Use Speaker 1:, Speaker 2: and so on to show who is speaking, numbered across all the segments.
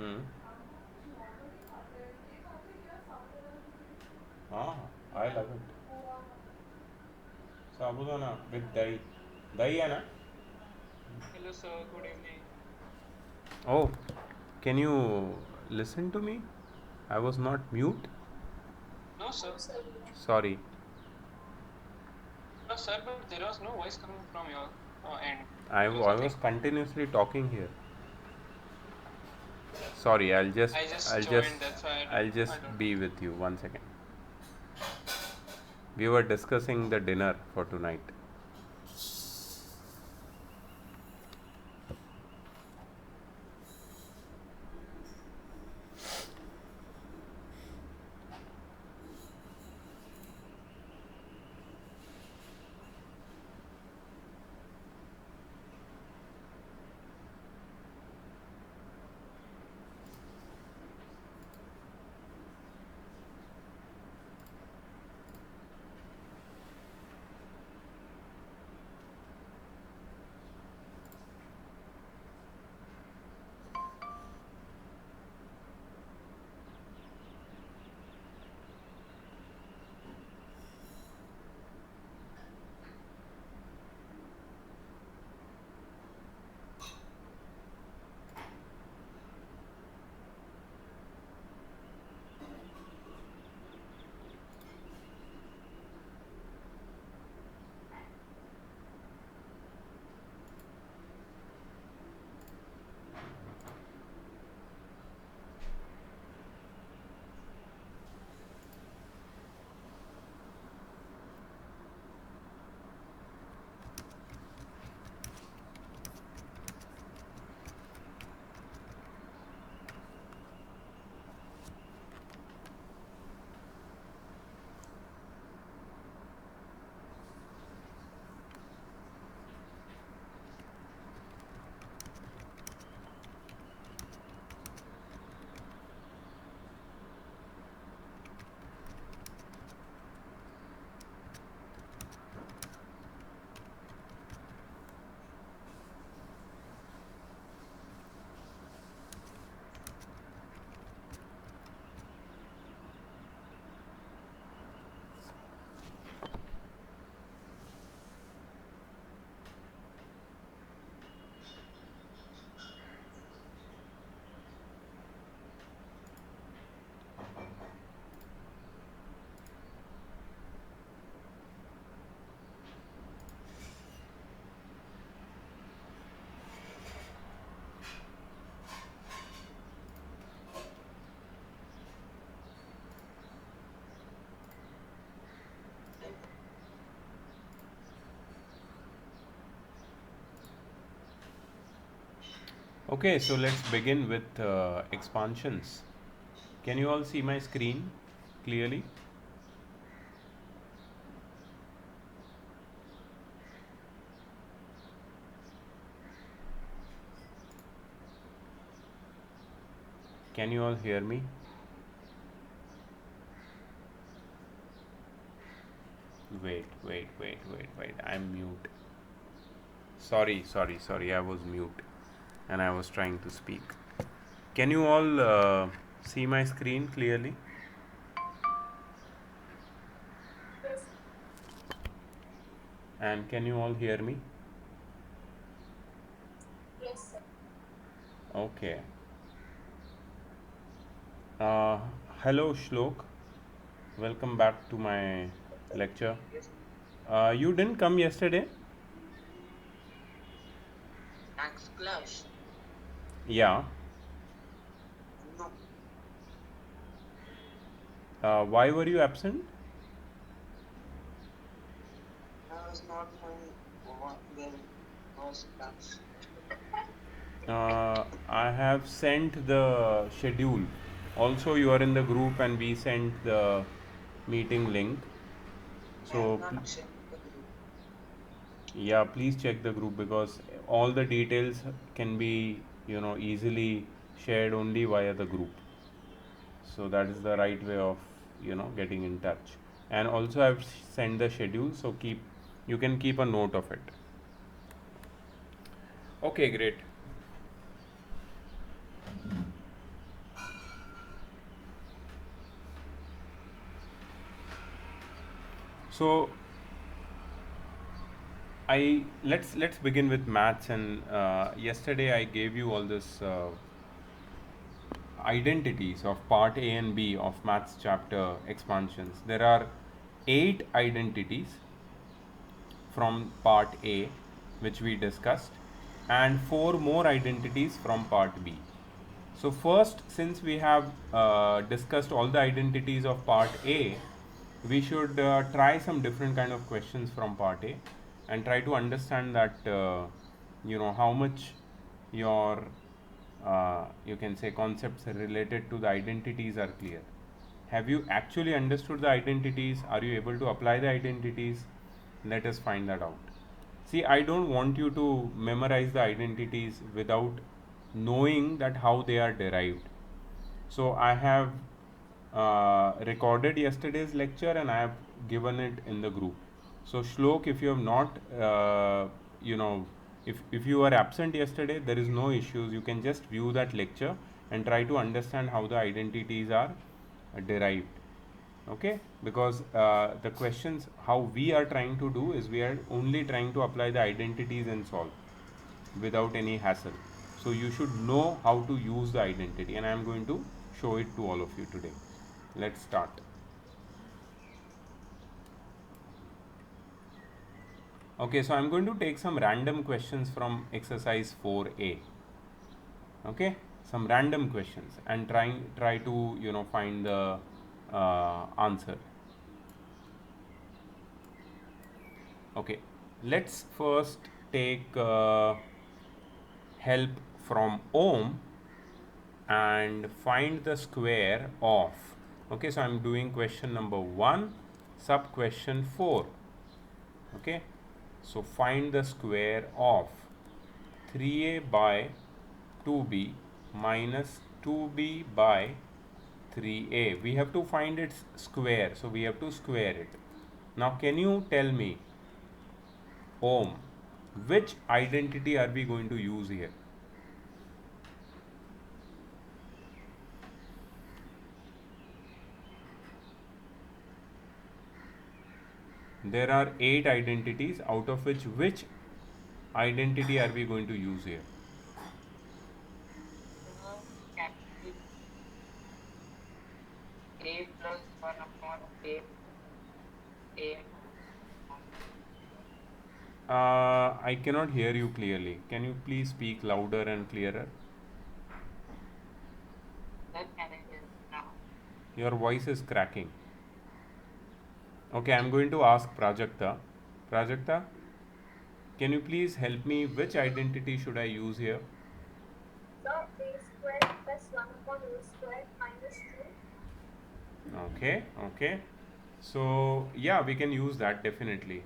Speaker 1: Hmm. Ah, I love it. Sabudana with dahi. Dahi hai na?
Speaker 2: Hello, sir. Good evening.
Speaker 1: Oh, can you listen to me? I was not mute.
Speaker 2: No, sir.
Speaker 1: Sorry.
Speaker 2: No, sir, but there was no voice coming from your end.
Speaker 1: I
Speaker 2: Because I
Speaker 1: was
Speaker 2: think
Speaker 1: continuously talking here. Sorry,
Speaker 2: I just
Speaker 1: I'll just
Speaker 2: joined. That's why
Speaker 1: I'll
Speaker 2: I
Speaker 1: just
Speaker 2: don't know.
Speaker 1: be with you 1 second. We were discussing the dinner for tonight. Okay, so let's begin with expansions. Can you all see my screen clearly? Can you all hear me? Wait. I'm mute. Sorry. I was mute and I was trying to speak. Can you all see my screen clearly? And can you all hear me? Okay. Uh, Hello, Shlok. Welcome back to my lecture. You didn't come yesterday?
Speaker 2: Thanks, class.
Speaker 1: Yeah.
Speaker 2: No,
Speaker 1: Why were you absent?
Speaker 2: I was not knowing what there was class.
Speaker 1: I have sent the schedule. Also, you are in the group, and we sent the meeting link.
Speaker 2: I have
Speaker 1: So,
Speaker 2: not checked the group.
Speaker 1: yeah, please check the group because all the details can be, easily shared only via the group. So that is the right way of, getting in touch. And also, I've sent the schedule, so you can keep a note of it. Okay, great. So let's begin with maths. And yesterday I gave you all this identities of part A and B of maths chapter expansions. There are 8 identities from part A, which we discussed, and 4 more identities from part B. So first, since we have discussed all the identities of part A, we should try some different kind of questions from part A and try to understand that how much your you can say concepts related to the identities are clear. Have you actually understood the identities? Are you able to apply the identities? Let us find that out. See, I don't want you to memorize the identities without knowing that how they are derived. So I have recorded yesterday's lecture and I have given it in the group. So Shlok, if you have not, you know, if you were absent yesterday, there is no issues. You can just view that lecture and try to understand how the identities are derived. Okay, because the questions how we are trying to do is we are only trying to apply the identities and solve without any hassle. So you should know how to use the identity, and I am going to show it to all of you today. Let's start. Okay, so I'm going to take some random questions from exercise 4A. Okay, some random questions and try to find the answer. Okay, let's first take help from Ohm and find the square of. Okay, so I'm doing question number 1, sub question 4. Okay, so find the square of 3a by 2b minus 2b by 3a. We have to find its square, so we have to square it. Now can you tell me, Ohm, which identity are we going to use here? There are 8 identities, out of which identity are we going to use here?
Speaker 2: Capital A plus 1 upon A.
Speaker 1: I cannot hear you clearly. Can you please speak louder and clearer?
Speaker 2: Then can I hear now?
Speaker 1: Your voice is cracking. Okay, I'm going to ask Prajakta. Prajakta, can you please help me? Which identity should I use here?
Speaker 3: So a square plus 1 upon a square minus 2.
Speaker 1: Okay, okay. So, yeah, we can use that definitely.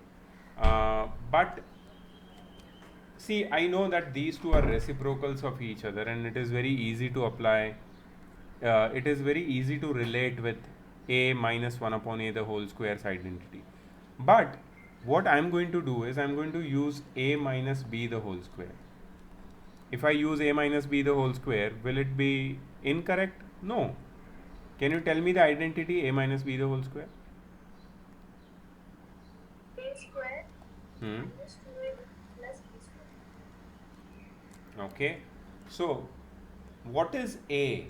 Speaker 1: But see, I know that these two are reciprocals of each other, and it is very easy to apply. It is very easy to relate with a minus 1 upon a the whole square's identity. But what I am going to do is I am going to use a minus b the whole square. If I use a minus b the whole square, will it be incorrect? No. Can you tell me the identity a minus b the whole square?
Speaker 3: A square
Speaker 1: Hmm.
Speaker 3: minus 2a plus b square.
Speaker 1: Okay. So, what is a?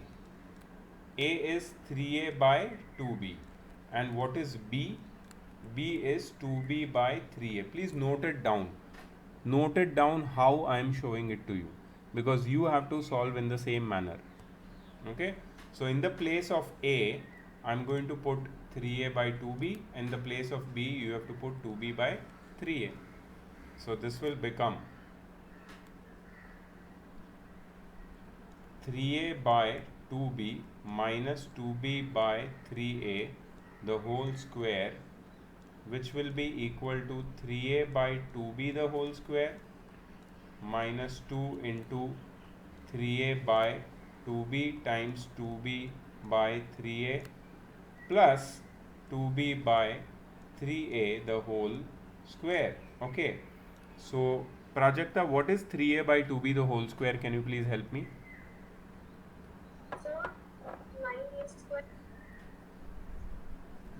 Speaker 1: A is 3a by 2b. And what is b? B is 2b by 3a. Please note it down. Note it down how I am showing it to you, because you have to solve in the same manner. Okay. So in the place of a, I'm going to put 3a by 2b. In the place of b, you have to put 2b by 3a. So this will become 3a by 2b minus 2b by 3a the whole square, which will be equal to 3a by 2b the whole square minus 2 into 3a by 2b times 2b by 3a plus 2b by 3a the whole square. Okay, so Prajakta, what is 3a by 2b the whole square? Can you please help me?
Speaker 3: So 9a square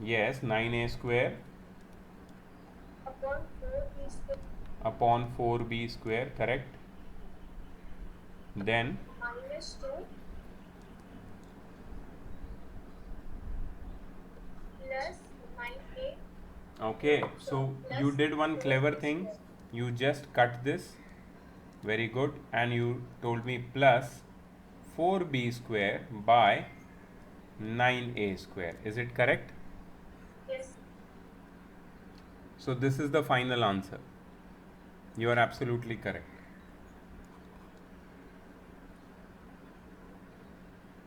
Speaker 1: Yes, 9a square upon 4b square, correct? Then
Speaker 3: minus 2 plus 9a.
Speaker 1: okay, so you did one clever thing. You just cut this, very good, and you told me plus 4b square by 9a square. Is it correct?
Speaker 3: Yes.
Speaker 1: So this is the final answer. You are absolutely correct.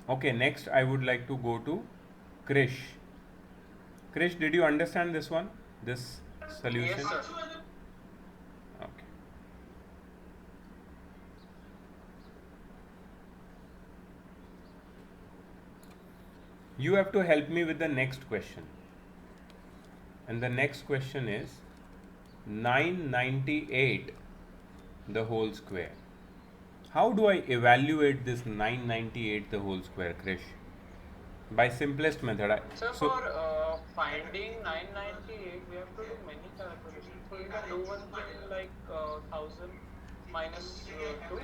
Speaker 1: Okay, next I would like to go to Krish. Krish, did you understand this one? This solution?
Speaker 2: Yes, sir.
Speaker 1: Okay. You have to help me with the next question. And the next question is 998 the whole square. How do I evaluate this 998 the whole square, Krish? By simplest method.
Speaker 2: So for finding 998, we have to do many calculations. So you can do one thing like 1000 minus 2.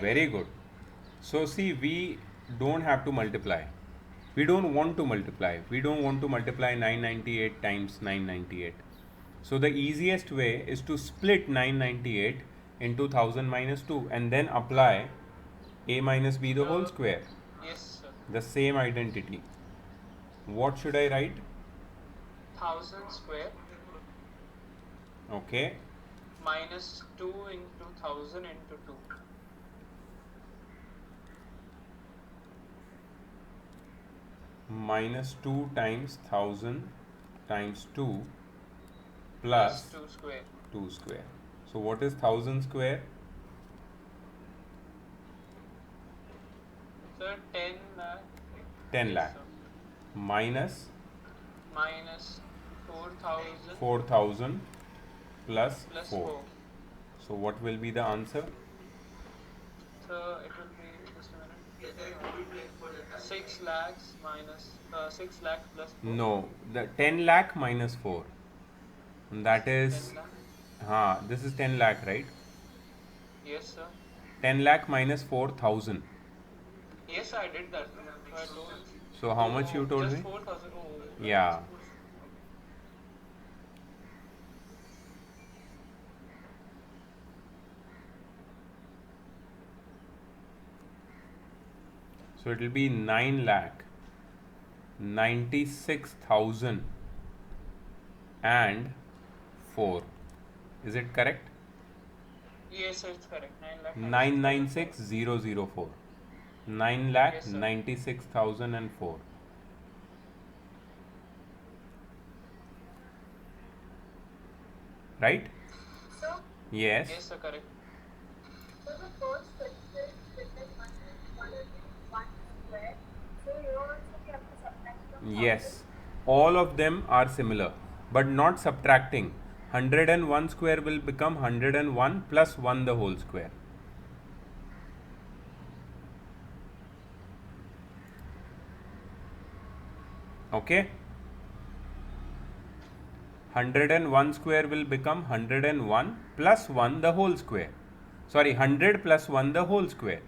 Speaker 1: Very good. So see, we don't have to multiply. We don't want to multiply. We don't want to multiply 998 times 998. So the easiest way is to split 998 into 1000 minus 2 and then apply a minus b the whole square.
Speaker 2: Yes, sir.
Speaker 1: The same identity. What should I write?
Speaker 2: 1000 square
Speaker 1: Okay.
Speaker 2: minus 2 into 1000 into 2.
Speaker 1: Minus 2 times 1000 times 2
Speaker 2: Plus
Speaker 1: plus
Speaker 2: 2 square.
Speaker 1: 2 square. So what is 1000 square?
Speaker 2: So 10 lakh.
Speaker 1: 10
Speaker 2: Yes,
Speaker 1: lakh.
Speaker 2: sir.
Speaker 1: Minus
Speaker 2: Minus 4000
Speaker 1: 4000 plus
Speaker 2: plus
Speaker 1: 4.
Speaker 2: 4.
Speaker 1: So what will be the answer?
Speaker 2: So it will be just a minute. 6 lakhs minus 6 lakh plus 4.
Speaker 1: No, the 10 lakh minus 4. And that is
Speaker 2: 10 lakh.
Speaker 1: this is 10 lakh, right?
Speaker 2: Yes, sir.
Speaker 1: 10 lakh minus 4000.
Speaker 2: Yes, I did that. So I told.
Speaker 1: So how much you told
Speaker 2: Just
Speaker 1: me?
Speaker 2: 4000. Oh.
Speaker 1: Yeah. So it will be 9 lakh 96,000 and 4. Is it correct?
Speaker 2: Yes, sir, it's correct. 9 lakh.
Speaker 1: 996004. 9 lakh
Speaker 2: Yes, sir.
Speaker 1: 96,004. Right?
Speaker 3: So,
Speaker 1: Yes.
Speaker 2: Yes, sir, correct.
Speaker 3: so the first question is written 101 square. So here also we have to subtract from
Speaker 1: Yes. All of them are similar, but not subtracting. 101 square will become 101 plus 1 the whole square. Okay? 101 square will become 101 plus 1 the whole square. Sorry, 100 plus 1 the whole square.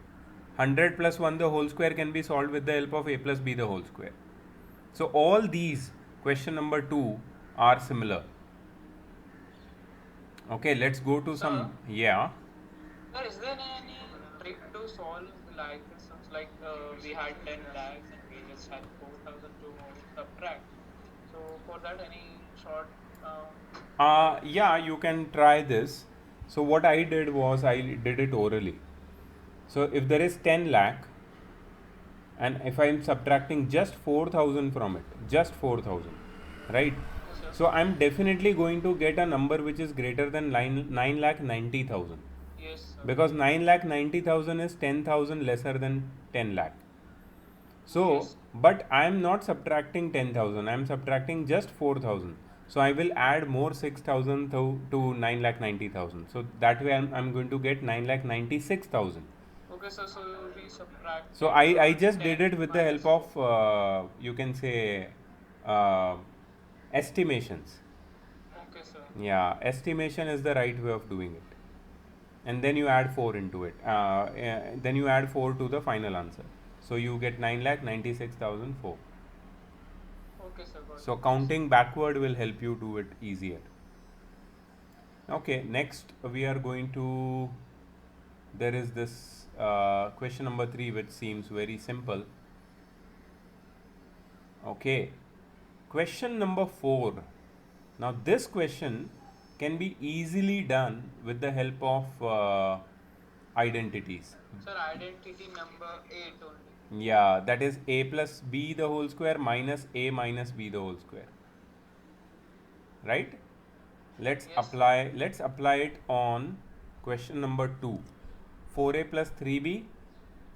Speaker 1: 100 plus 1 the whole square can be solved with the help of a plus b the whole square. So all these, question number 2, are similar. Okay, let's go to some. Yeah.
Speaker 2: Sir, is there any trick to solve like this? Like we had 10 lakhs and we just had 4000 to subtract. So for that, any short?
Speaker 1: Yeah, you can try this. So what I did was I did it orally. So if there is 10 lakh and if I am subtracting just 4000 from it, just 4000, right?
Speaker 2: Yes, sir.
Speaker 1: So I am definitely going to get a number which is greater than 9 lakh 90,000,
Speaker 2: Yes, sir.
Speaker 1: because 9 lakh 90,000 is 10,000 lesser than 10 lakh. So,
Speaker 2: Yes.
Speaker 1: but I am not subtracting 10,000, I am subtracting just 4,000. So I will add more 6,000 to 9 lakh 90,000. So that way I'm going to get 9 lakh 96,000.
Speaker 2: Okay, sir. So we subtract.
Speaker 1: So I just
Speaker 2: 10
Speaker 1: did it with the
Speaker 2: minus
Speaker 1: help of you can say estimations.
Speaker 2: Okay, Okay, sir.
Speaker 1: Yeah, estimation is the right way of doing it. And then you add 4 into it. Then you add 4 to the final answer. So you get 9,96,004.
Speaker 2: Okay, sir. Got
Speaker 1: So
Speaker 2: it.
Speaker 1: counting backward will help you do it easier. Okay, next we are going to, there is this question number 3 which seems very simple. Okay, question number 4. Now this question can be easily done with the help of identities.
Speaker 2: Sir, identity number 8 only.
Speaker 1: Yeah, that is a plus b the whole square minus a minus b the whole square. Right?
Speaker 2: Yes,
Speaker 1: Let's apply it on question number 2. 4a plus 3b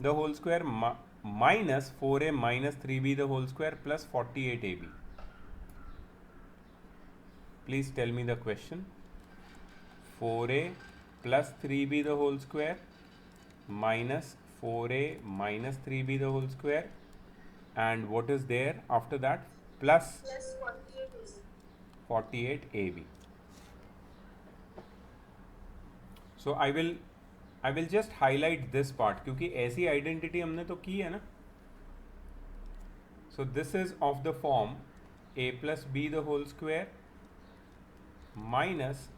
Speaker 1: the whole square minus 4a minus 3b the whole square plus 48ab. Please tell me the question. 4a plus 3b the whole square minus 4a minus 3b the whole square, and what is there after that? Plus
Speaker 3: Plus 48 is
Speaker 1: 48ab. So I will just highlight this part क्योंकि ऐसी identity हमने तो की है ना. So this is of the form a plus b the whole square minus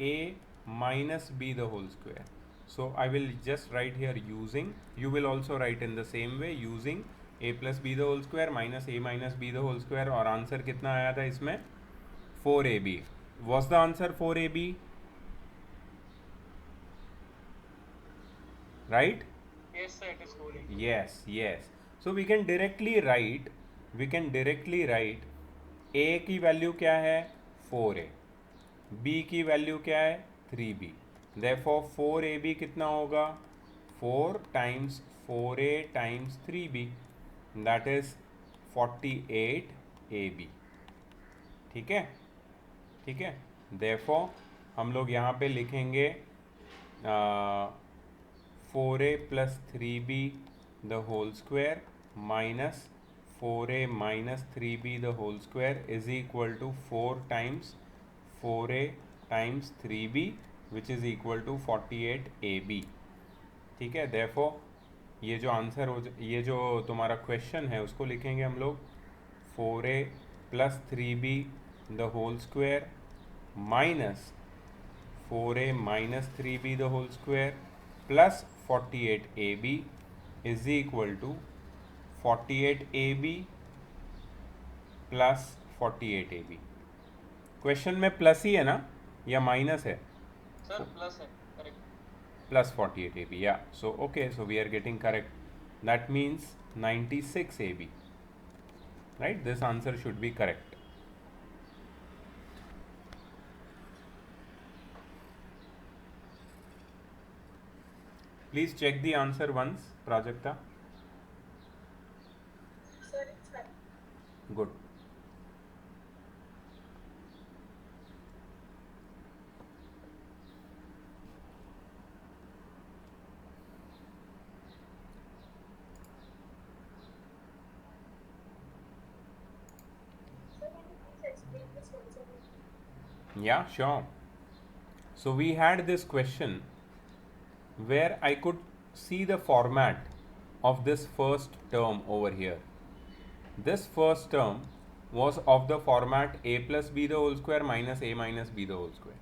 Speaker 1: a minus b the whole square. So I will just write here using, you will also write in the same way, using a plus b the whole square minus a minus b the whole square. और answer कितना आया था इसमें? 4ab. Was the answer 4ab? Right?
Speaker 2: yes, sir. It is 4.
Speaker 1: Yes, yes. So we can directly write a की value क्या है? 4a. b की value क्या है? 3b. Therefore 4ab कितना होगा? 4 times 4a times 3b, that is 48ab. ठीक है, ठीक है. Therefore हम लोग यहाँ पे लिखेंगे 4a plus 3b the whole square minus 4a minus 3b the whole square is equal to 4 times 4a times 3b which is equal to 48ab. ठीक है. Therefore ये जो आंसर हो, ये जो तुम्हारा क्वेश्चन है उसको लिखेंगे हम लोग 4a plus 3b the whole square minus 4a minus 3b the whole square plus 48ab is equal to 48ab plus 48ab. Question में प्लस ही है ना या माइनस है?
Speaker 2: Sir, plus है. Correct.
Speaker 1: Plus 48ab. Yeah. So okay, so we are getting correct. That means 96ab. Right? This answer should be correct. Please check the answer once, Prajakta.
Speaker 3: Sir, it's right.
Speaker 1: Good.
Speaker 3: Sir, can you please explain this once again?
Speaker 1: Yeah, sure. So we had this question where I could see the format of this first term over here. This first term was of the format a plus b the whole square minus a minus b the whole square,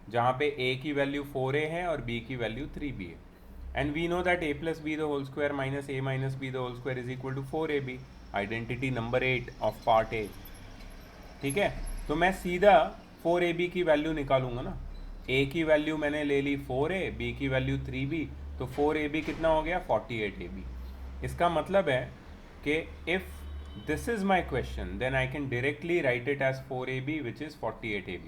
Speaker 1: जहाँ पे a की value 4a है और b की value 3b है. And we know that a plus b the whole square minus a minus b the whole square is equal to 4ab. Identity number 8 of part A. ठीक है. तो मैं सीधा 4ab की वैल्यू निकालूंगा ना. a की वैल्यू मैंने ले ली 4a, b की वैल्यू 3b, तो 4ab कितना हो गया? 48ab. इसका मतलब है कि if this is my question, then I can directly write it as 4ab which is 48ab.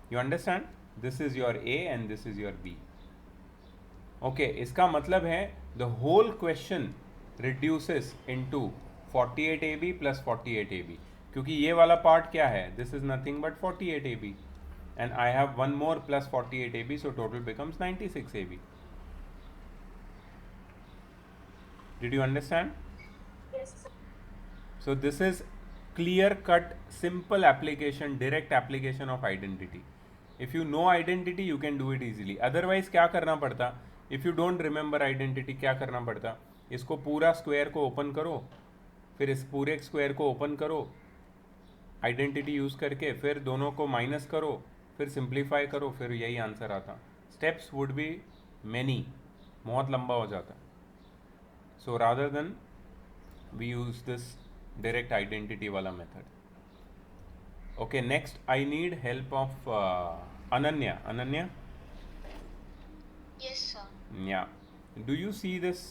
Speaker 1: You understand? This is your a and this is your b. Okay, इसका मतलब है the whole question reduces into 48ab plus 48ab. क्योंकि ये वाला part क्या है? This is nothing but 48ab. And I have one more plus 48ab, so total becomes 96ab. Did you understand?
Speaker 3: Yes, sir.
Speaker 1: So this is clear cut simple application, direct application of identity. If you know identity you can do it easily. Otherwise क्या करना पड़ता, if you don't remember identity क्या करना पड़ता, इसको पूरा square को open करो, फिर इस पूरे स्क्वायर को ओपन करो आइडेंटिटी यूज़ करके, फिर दोनों को माइनस करो, फिर सिंप्लीफाई करो, फिर यही आंसर आता. स्टेप्स वुड बी मैनी, बहुत लंबा हो जाता. So rather than we use this direct identity वाला method. Okay, next I need help of Ananya. Ananya,
Speaker 3: Yes, sir.
Speaker 1: yeah, do you see this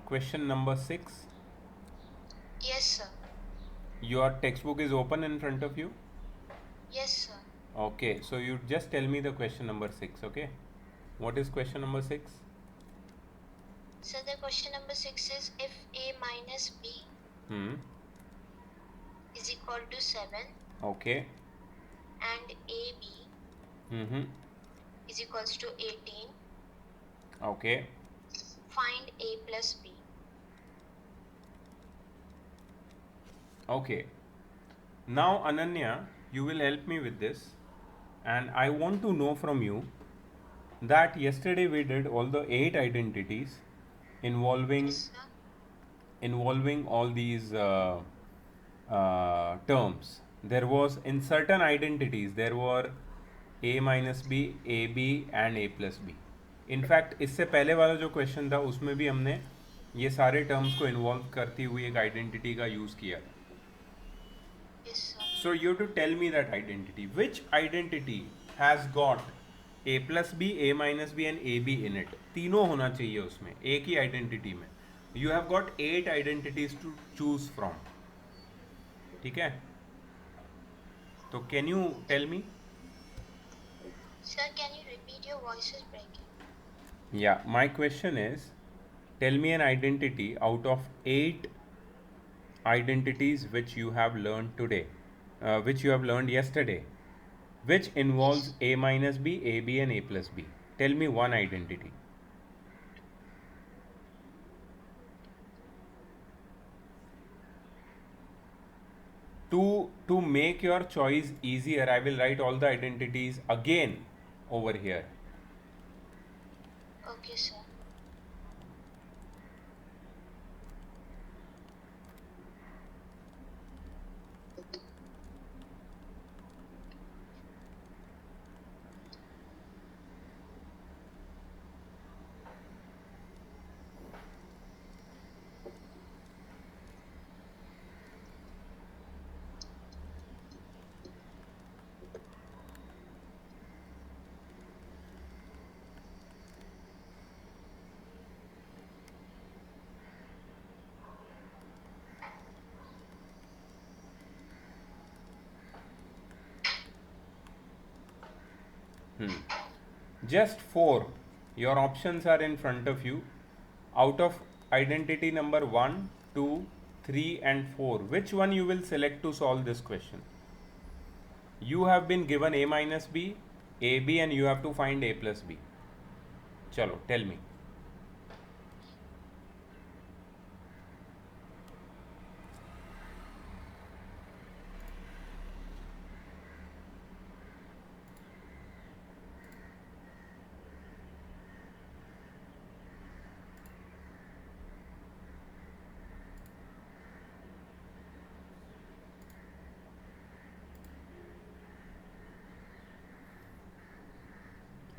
Speaker 1: question number 6?
Speaker 3: Yes, sir.
Speaker 1: Your textbook is open in front of you?
Speaker 3: Yes, sir.
Speaker 1: Okay, so you just tell me the question number 6. Okay, what is question number 6?
Speaker 3: So the question number 6 is, if A minus B is equal to 7
Speaker 1: Okay.
Speaker 3: and AB is equals to 18,
Speaker 1: Okay.
Speaker 3: find A plus B.
Speaker 1: Okay. Now Ananya, you will help me with this, and I want to know from you that yesterday we did all the 8 identities involving
Speaker 3: Yes, sir.
Speaker 1: all these terms. There was, in certain identities there were a minus b, a b and a plus b. In fact इससे पहले वाला जो question था उसमें भी हमने ये सारे टर्म्स को इन्वॉल्व करती हुई एक आइडेंटिटी का यूज़ किया.
Speaker 3: Yes, sir.
Speaker 1: So you have to tell me that identity. Which identity has got a plus b, a minus b and ab in it? तीनों होना चाहिए उसमें, एक ही आइडेंटिटी में. You have got 8 identities to choose from. ठीक है, तो can you tell me?
Speaker 3: Sir, can you repeat? Your voice is breaking.
Speaker 1: Yeah, my question is, tell me an identity out of 8 identities which you have learned today, which you have learned yesterday, which involves a minus b, ab and a plus b. Tell me one identity. To make your choice easier, I will write all the identities again over here.
Speaker 3: Okay, sir.
Speaker 1: Just 4. Your options are in front of you. Out of identity number 1, 2, 3 and 4, which one you will select to solve this question? You have been given a minus b, a b and you have to find a plus b. Chalo, tell me.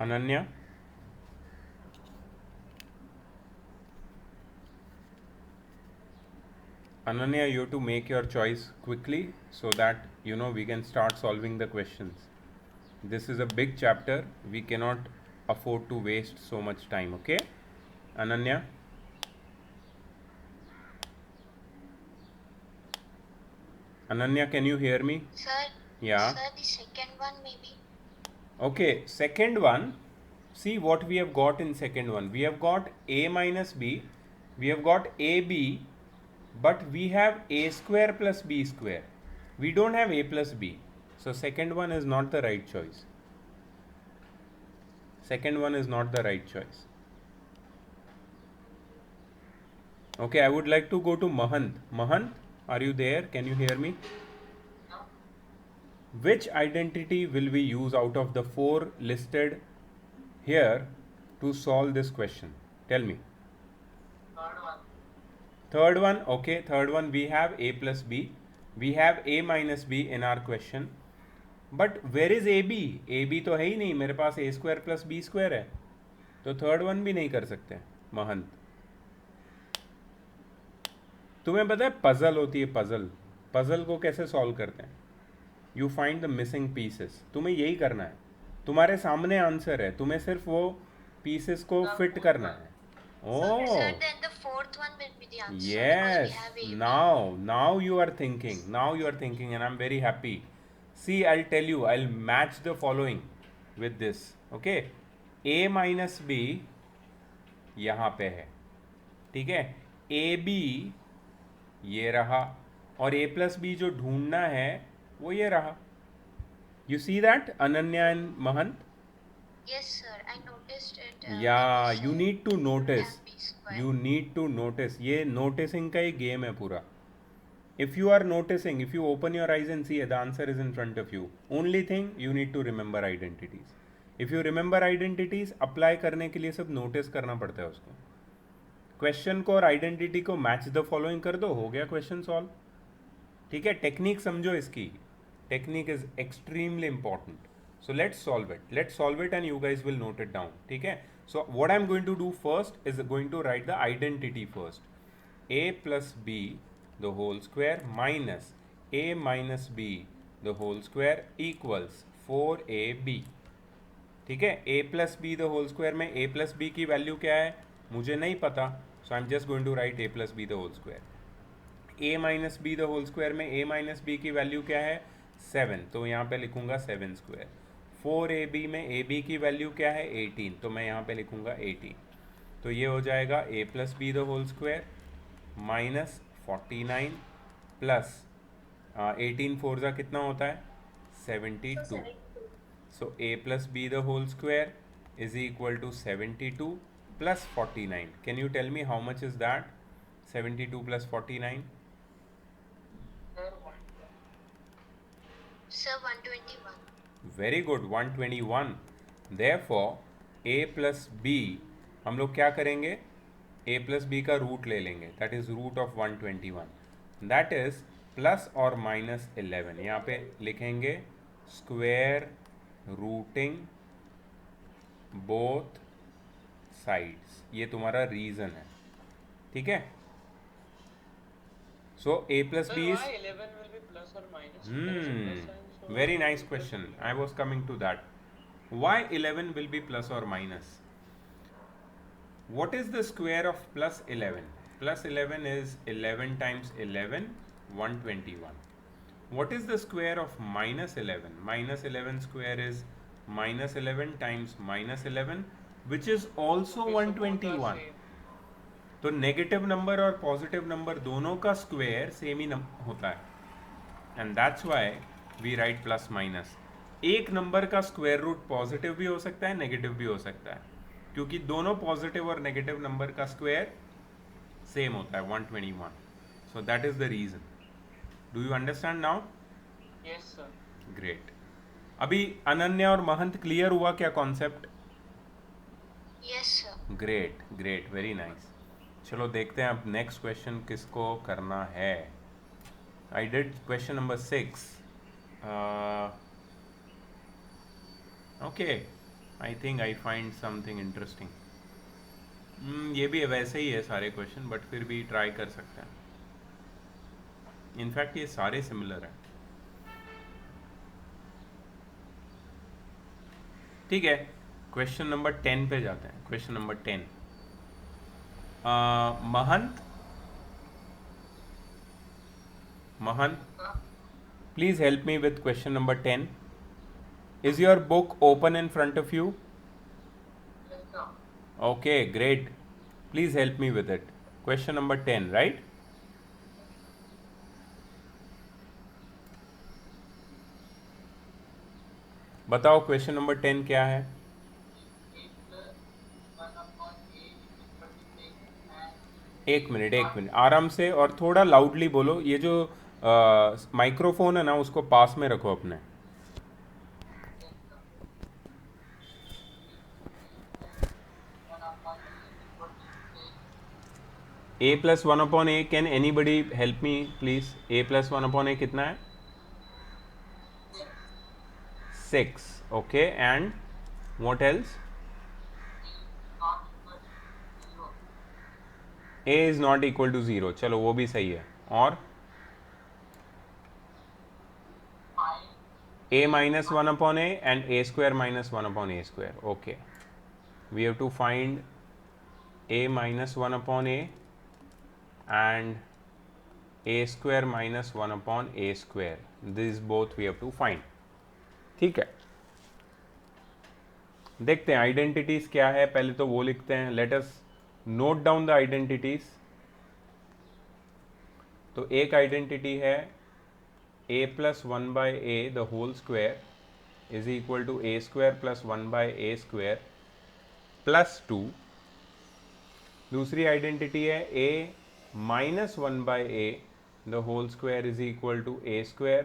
Speaker 1: Ananya? Ananya, you have to make your choice quickly so that we can start solving the questions. This is a big chapter. We cannot afford to waste so much time. Okay, Ananya? Ananya, can you hear me?
Speaker 3: Sir.
Speaker 1: Yeah.
Speaker 3: Sir, the second one maybe.
Speaker 1: Okay, second one. See what we have got in second one. We have got a minus b, we have got ab, but we have a square plus b square. We don't have a plus b. So second one is not the right choice. Second one is not the right choice. Okay, I would like to go to Mahant. Mahant, Are you there? Can you hear me? Which identity will we use out of the four listed here to solve this question? Tell me. Third one, okay. Third one, we have a plus b. We have a minus b in our question. But where is ab? ab तो है ही नहीं, मेरे पास a square plus b square है, तो third one भी नहीं कर सकते महंत. तुम्हें पता है पजल होती है, पजल. पजल को कैसे सॉल्व करते हैं? You find the missing pieces. तुम्हें यही करना है. तुम्हारे सामने आंसर है, तुम्हें सिर्फ वो पीसेस को फिट करना है.
Speaker 3: So
Speaker 1: Oh,
Speaker 3: then the fourth one will be the answer
Speaker 1: yes.
Speaker 3: because we have A.
Speaker 1: Now you are thinking. Now you are thinking, and I'm very happy. See, I'll tell you. I'll match the following with this. Okay, a minus b यहाँ पे है, ठीक है. A B ये रहा, और a plus b जो ढूंढना है वो ये रहा. You see that, Ananya and Mahant?
Speaker 3: Yes, sir. I noticed it.
Speaker 1: Yeah, you need to notice.
Speaker 3: B square.
Speaker 1: You need to notice. ये noticing का ही game है पूरा. If you are noticing, if you open your eyes and see the answer is in front of you, only thing you need to remember identities. If you remember identities, apply करने के लिए सब notice करना पड़ता है उसको. Question को और identity को match the following कर दो, हो गया question solve. ठीक है, टेक्निक समझो इसकी. Technique is extremely important. So let's solve it. Let's solve it and you guys will note it down. ठीक है. So what I'm going to do first is going to write the identity first. A plus b the whole square minus a minus b the whole square equals 4ab. ठीक है. a plus b the whole square में a plus b की value क्या है मुझे नहीं पता. So I'm just going to write a plus b the whole square. a minus b the whole square में a minus b की value क्या है 7, तो यहाँ पे लिखूंगा 7 स्क्वायर. 4ab में ab की वैल्यू क्या है 18, तो मैं यहाँ पे लिखूंगा 18. तो ये हो जाएगा a plus B the whole square minus 49 plus 18 four ज़ा कितना होता है 72. So a plus B the whole square is equal to 72 plus 49. Can you tell me how much is that? 72 plus 49.
Speaker 3: Sir, 121.
Speaker 1: Very good, 121. Therefore a plus B हम लोग क्या करेंगे, a plus B का root ले लेंगे, that is root of 121, that is plus और minus 11. यहाँ पे लिखेंगे स्क्वेयर रूटिंग बोथ साइड्स. ये तुम्हारा रीजन है, ठीक है. So a plus B is
Speaker 2: 11 will be plus or minus. There is a plus sign, so
Speaker 1: very nice question. I was coming to that. Why 11 will be plus or minus? What is the square of plus 11? Plus 11 is 11 times 11, 121. What is the square of minus 11? Minus 11 square is minus 11 times minus 11, which is also
Speaker 2: okay, so both are
Speaker 1: 121.
Speaker 2: same.
Speaker 1: तो negative number और positive number दोनों का square same ही होता है, and that's why we write plus minus. एक number का square root positive भी हो सकता है, नेगेटिव भी हो सकता है, क्योंकि दोनों पॉजिटिव और नेगेटिव नंबर का स्क्वायर सेम होता है 121. So that is the reason. Do you understand now?
Speaker 2: Yes, sir.
Speaker 1: Great. अभी अनन्या और महंत क्लियर हुआ क्या concept?
Speaker 3: Yes, sir.
Speaker 1: Great great, very nice. चलो देखते हैं अब नेक्स्ट क्वेश्चन किसको करना है. I did question number 6. Okay, I think I find something interesting. ये भी वैसे ही है सारे क्वेश्चन, बट फिर भी ट्राई कर सकते हैं. इनफैक्ट ये सारे सिमिलर हैं. ठीक है, क्वेश्चन नंबर 10 पे जाते हैं. Question number 10. Mahant, please help me with question number 10. Is your book open in front of you?
Speaker 2: Yes, sir.
Speaker 1: Okay, great. Please help me with it. Question number 10, right? बताओ question number 10 क्या है. एक minute आराम से और थोड़ा loudly बोलो। ये जो माइक्रोफोन है ना उसको पास में रखो अपने। A plus one upon A, can anybody help me please? A plus one upon A कितना है? 6। Okay, and what else? A is not equal to 0, चलो वो भी सही है। और a minus 1 upon a and a square minus 1 upon a square. Okay, we have to find a minus 1 upon a and a square minus 1 upon a square. These both we have to find. ठीक है, देखते हैं identities क्या है, पहले तो वो लिखते हैं। Let us note down the identities. तो एक आइडेंटिटी है a plus 1 by a the whole square is equal to a square plus 1 by a square plus 2। दूसरी आइडेंटिटी है a minus 1 by a the whole square is equal to a square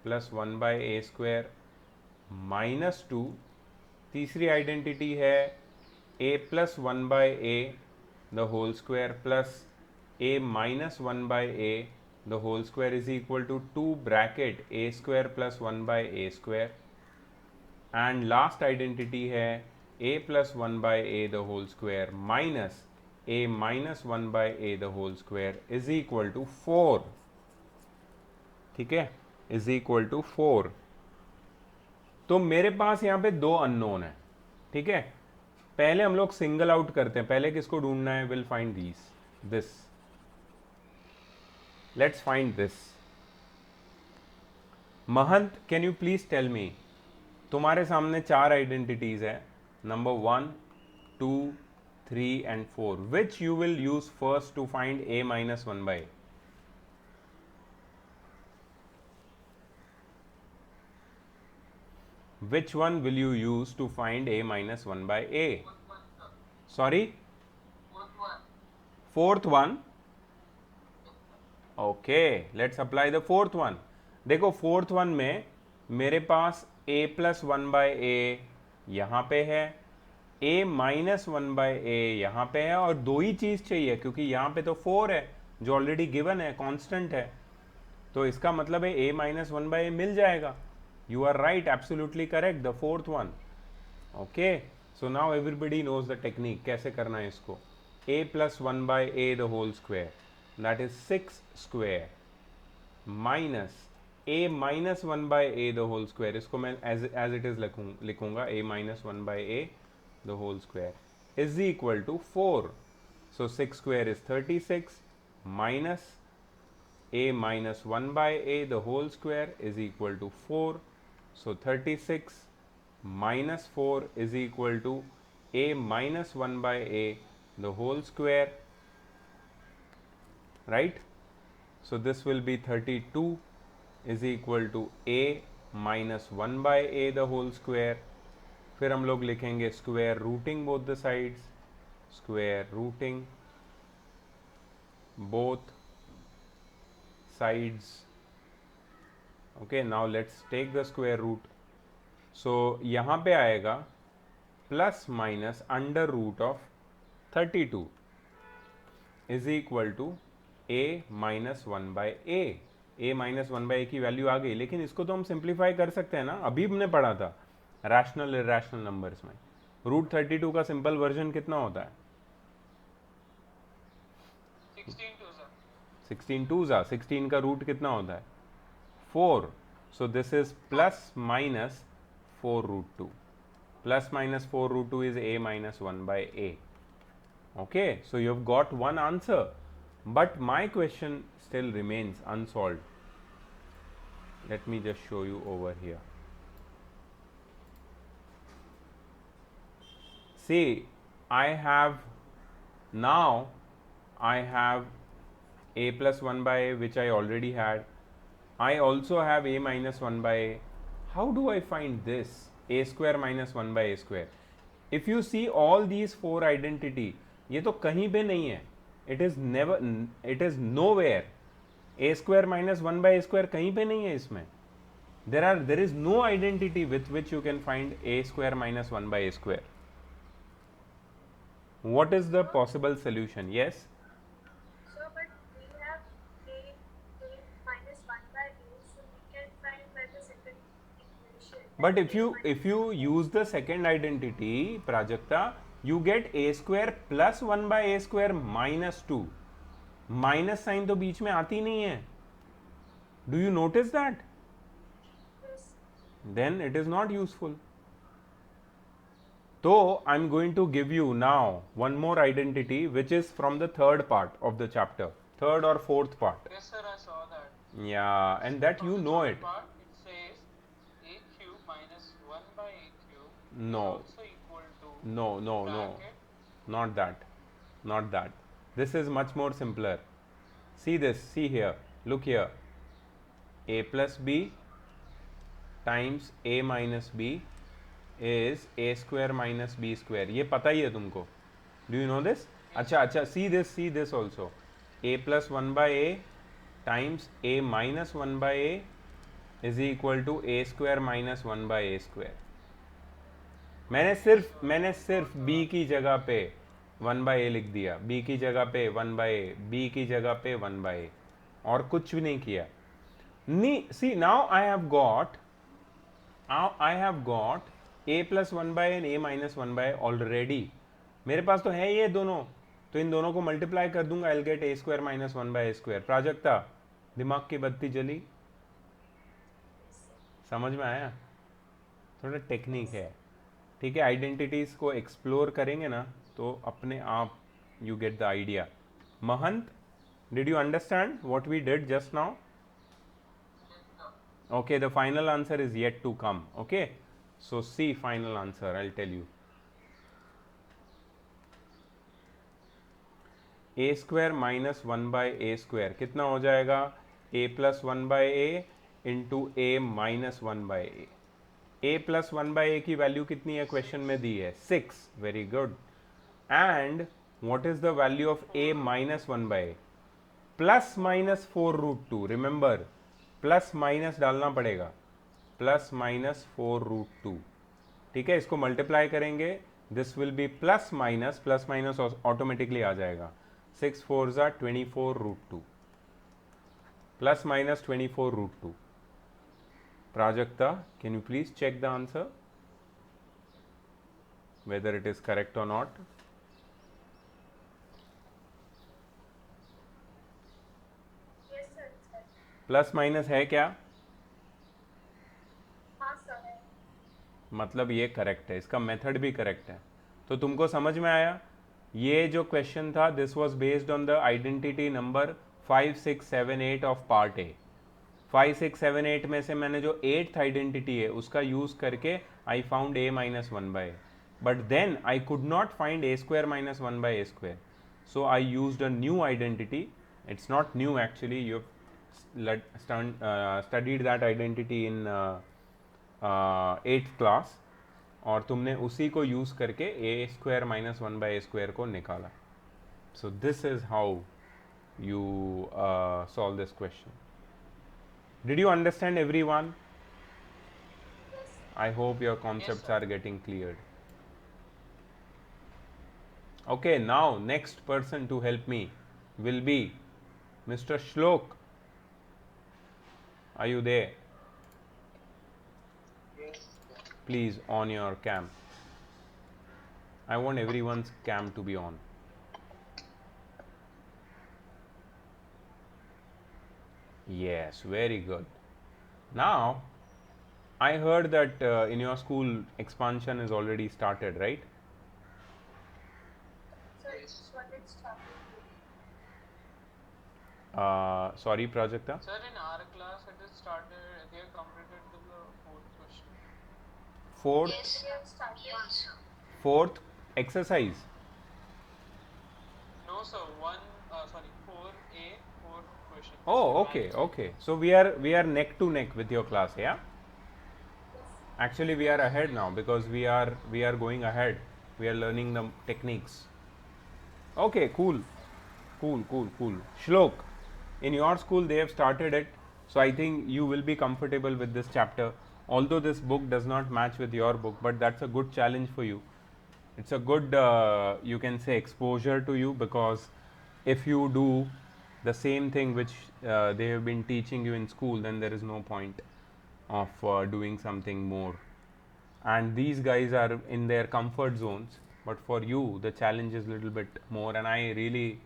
Speaker 1: plus 1 by a square minus 2। तीसरी identity है a plus 1 by a the whole square plus a minus 1 by a the whole square is equal to 2 bracket a square plus 1 by a square। and last identity है a plus 1 by a the whole square minus a minus 1 by a the whole square is equal to 4। ठीक है, is equal to 4। तो मेरे पास यहाँ पे दो unknown है। ठीक है, पहले हम लोग सिंगल आउट करते हैं। पहले किसको ढूंढना है? Will find this. Let's find this. Mahant, can you please tell me, तुम्हारे सामने चार आइडेंटिटीज है, number 1, 2, 3 and 4, which you will use first to find a minus 1 by a? Which one will you use to find a minus 1 by a? Sorry? Fourth one. Okay, let's apply the fourth one. देखो fourth one में मेरे पास a plus 1 by ए यहाँ पे है, a minus 1 by ए यहाँ पे है, और दो ही चीज़ चाहिए क्योंकि यहाँ पे तो 4 है जो ऑलरेडी गिवन है, कांस्टेंट है। तो इसका मतलब है a माइनस 1 बाय ए मिल जाएगा। You are right, absolutely correct, the fourth one. Okay, so now everybody knows the technique कैसे करना है इसको। a plus 1 by a the whole square, that is 6 square minus a minus 1 by a the whole square, इसको मैं as it is लिखूंगा a minus 1 by a the whole square is equal to 4। so 6 square is 36 minus a minus 1 by a the whole square is equal to 4। so 36 minus 4 is equal to a minus 1 by a the whole square, right? so this will be 32 is equal to a minus 1 by a the whole square। फिर हम लोग लिखेंगे square rooting both the sides, square rooting both sides. Okay, now let's take the square root. So यहाँ पे आएगा plus minus under root of 32 is equal to a minus 1 by a minus 1 by A की value आ गई। लेकिन इसको तो हम simplify कर सकते हैं ना, अभी हमने पढ़ा था रैशनल इरैशनल नंबर्स में। रूट 32 का सिंपल वर्जन कितना होता है? 16 टू ज़ा 16 का रूट कितना होता है? 4। So this is plus minus 4 root 2, plus minus 4 root 2 is a minus 1 by a। okay, so you have got one answer, but my question still remains unsolved. Let me just show you over here. See, I have a plus 1 by a, which I already had. I also have a minus 1 by a. How do I find this? A square minus 1 by a square. If you see all these four identity, ये तो कहीं पे नहीं है, it is never, it is nowhere. A square minus one by A square कहीं पे नहीं है इसमें. there is no identity with which you can find a square minus 1 by a square. What is the possible solution? Yes.
Speaker 3: So, but we have a minus 1 by a, so we can find by the second equation.
Speaker 1: But if you use the second identity, Prajakta, you get a square plus 1 by a square minus 2. Minus sign तो बीच में आती नहीं है. Do you notice that? Then it is not useful. So I'm going to give you now one more identity which is from the third part of the chapter, third or fourth part.
Speaker 2: Yes, sir, I saw that.
Speaker 1: Yeah, and that
Speaker 2: From
Speaker 1: you
Speaker 2: the
Speaker 1: know
Speaker 2: third
Speaker 1: it.
Speaker 2: Part, it says a cube minus 1 by a cube
Speaker 1: No.
Speaker 2: is also equal to
Speaker 1: No,
Speaker 2: bracket.
Speaker 1: not that, not that. This is much more simpler. See this, see here, look here. A plus b times a minus b is a square minus b square. ये पता ही है तुमको. Do you know this? अच्छा, see this also. A plus 1 by a times a minus 1 by a is equal to a square minus 1 by a square. मैंने सिर्फ b की जगह पे 1 by a लिख दिया, b की जगह पे 1 by a, b की जगह पे 1 by a, और कुछ भी नहीं किया. See, now I have got a plus 1 by and a minus 1 by already. मेरे पास तो है ये दोनों, तो इन दोनों को मल्टीप्लाई कर दूंगा. I'll get a square minus 1 by a square. Prajakta, दिमाग की बत्ती जली? समझ में आया? थोड़ा टेक्निक है, ठीक है. आइडेंटिटीज को एक्सप्लोर करेंगे ना तो अपने आप you get the idea. Mahant, did you understand what we did just now? Okay, the final answer is yet to come. Okay, so see final answer, I'll tell you. A square minus 1 by a square कितना हो जाएगा? A plus 1 by a into a minus 1 by a. A plus 1 by a की value कितनी है question में दी है? 6. Very good. And what is the value of a minus 1 by a? Plus minus 4 root 2. Remember, plus minus डालना पड़ेगा. Plus minus 4 root 2. ठीक है, इसको मल्टीप्लाई करेंगे, this will be plus minus automatically आ जाएगा. 6 4 ज़ा 24 root 2. Plus minus 24 root 2. Prajakta, can you please check the answer whether it is correct or not? Plus minus है क्या?
Speaker 3: हाँ सर है.
Speaker 1: मतलब ये करेक्ट है, इसका मेथड भी करेक्ट है. तो तुमको समझ में आया? ये जो क्वेश्चन था this was based on the identity number 5 6 7 8 of part A. 5 6 7 8 में से मैंने जो 8th आइडेंटिटी है उसका यूज करके I found a minus 1 by a. But then I could not find a square minus 1 by a square. So I used a new identity. It's not new actually, you've studied that identity in 8th class, और तुमने उसी को use करके a square minus 1 by a square को निकाला. So this is how you solve this question. Did you understand everyone? I hope your concepts are getting cleared. Okay, now next person to help me will be Mr. Shlok. Are you there?
Speaker 2: Yes.
Speaker 1: Please on your cam. I want everyone's cam to be on. Yes, very good. Now, I heard that in your school expansion is already started, right?
Speaker 3: So it's what it's started.
Speaker 1: Sorry, Prajakta.
Speaker 2: Sir, in our class it is started, they have completed the fourth question.
Speaker 1: Fourth,
Speaker 3: Yes, we have started.
Speaker 1: fourth exercise.
Speaker 2: No sir, 4A, fourth question.
Speaker 1: Oh, okay. So we are neck to neck with your class, yeah? Actually, we are ahead now because we are going ahead. We are learning the techniques. Okay, cool. Cool. Shlok, in your school they have started it, so I think you will be comfortable with this chapter. Although this book does not match with your book, but that's a good challenge for you. It's a good, you can say, exposure to you, because if you do the same thing which they have been teaching you in school, then there is no point of doing something more. And these guys are in their comfort zones, but for you the challenge is a little bit more, and I really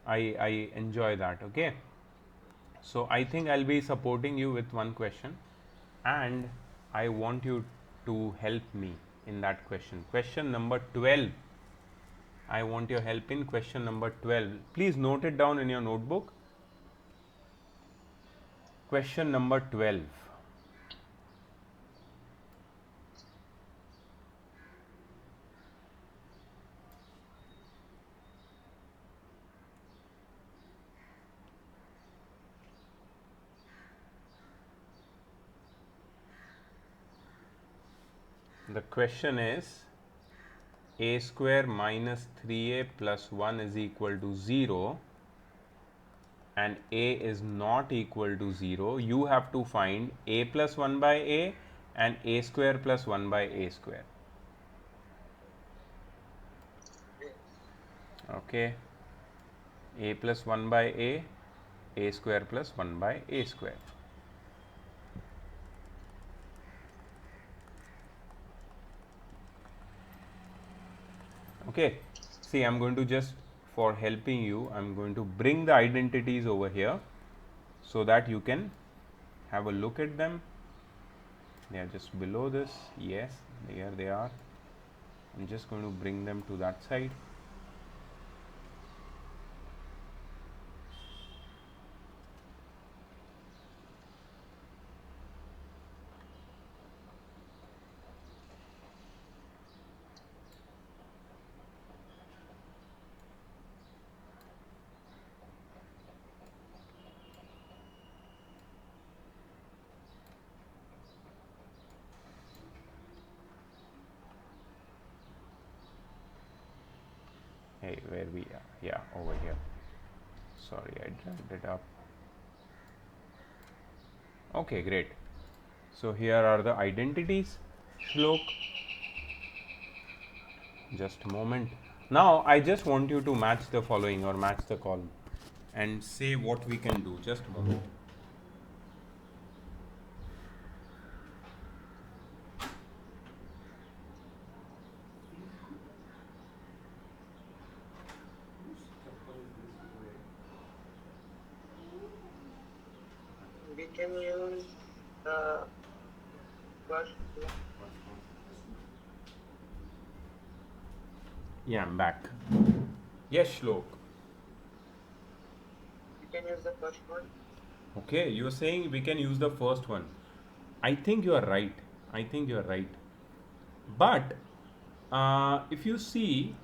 Speaker 1: I enjoy that. Okay, so I think I'll be supporting you with one question, and I want you to help me in that question number 12. I want your help in question number 12. Please note it down in your notebook. Question number 12. The question is a square minus 3a plus 1 is equal to 0, and a is not equal to 0. You have to find a plus 1 by a and a square plus 1 by a square. Okay, a plus 1 by a square plus 1 by a square. Okay, see, I'm going to just, for helping you, I'm going to bring the identities over here so that you can have a look at them. They are just below this. Yes, here they are. I'm just going to bring them to that side. Hey, where we are? Yeah, over here. Sorry, I dragged it up. Okay, great. So here are the identities. Shlok, just a moment. Now I just want you to match the following, or match the column, and say what we can do. Just a moment.
Speaker 2: We can use the first one.
Speaker 1: Yeah, I'm back. Yes, Shlok.
Speaker 2: We can use the first one.
Speaker 1: Okay, you're saying we can use the first one. I think you are right. But if you see,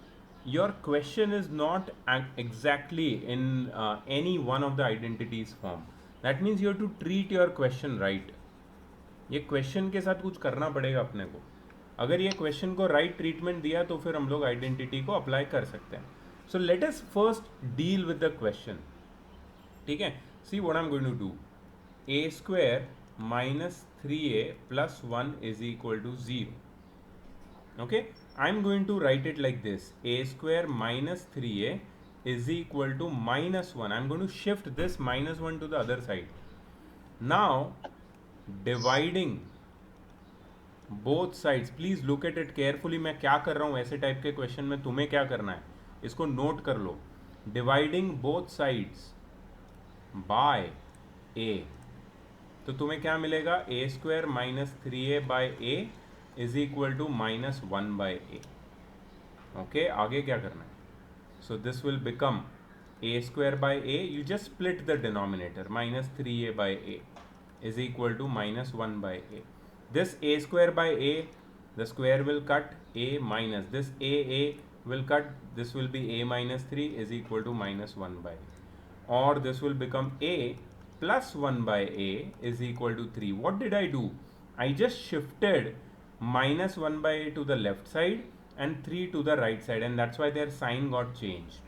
Speaker 1: your question is not exactly in any one of the identities form. That means you have to treat your question right. ये question के साथ कुछ करना पड़ेगा अपने को. अगर ये क्वेश्चन को राइट ट्रीटमेंट दिया तो फिर हम लोग आइडेंटिटी को अप्लाई कर सकते हैं. So let us first deal with the question. ठीक है, see what I am going to do. A square minus 3a plus 1 is equal to 0. Okay, I am going to write it like this: a square minus 3a is equal to minus 1. I am going to shift this minus 1 to the other side. Now dividing both sides, please look at it carefully. मैं क्या कर रहा हूँ ऐसे type के question में, तुम्हें क्या करना है इसको नोट कर लो. Dividing both sides by a, तो तुम्हें क्या मिलेगा? a square minus 3a by a is equal to minus 1 by a. Okay, आगे क्या करना है? So this will become a square by a. You just split the denominator. Minus 3a by a is equal to minus 1 by a. This a square by a, the square will cut a minus this a will cut, this will be a minus 3 is equal to minus 1 by a, or this will become a plus 1 by a is equal to 3. What did I do? I just shifted minus 1 by a to the left side and 3 to the right side, and that's why their sign got changed.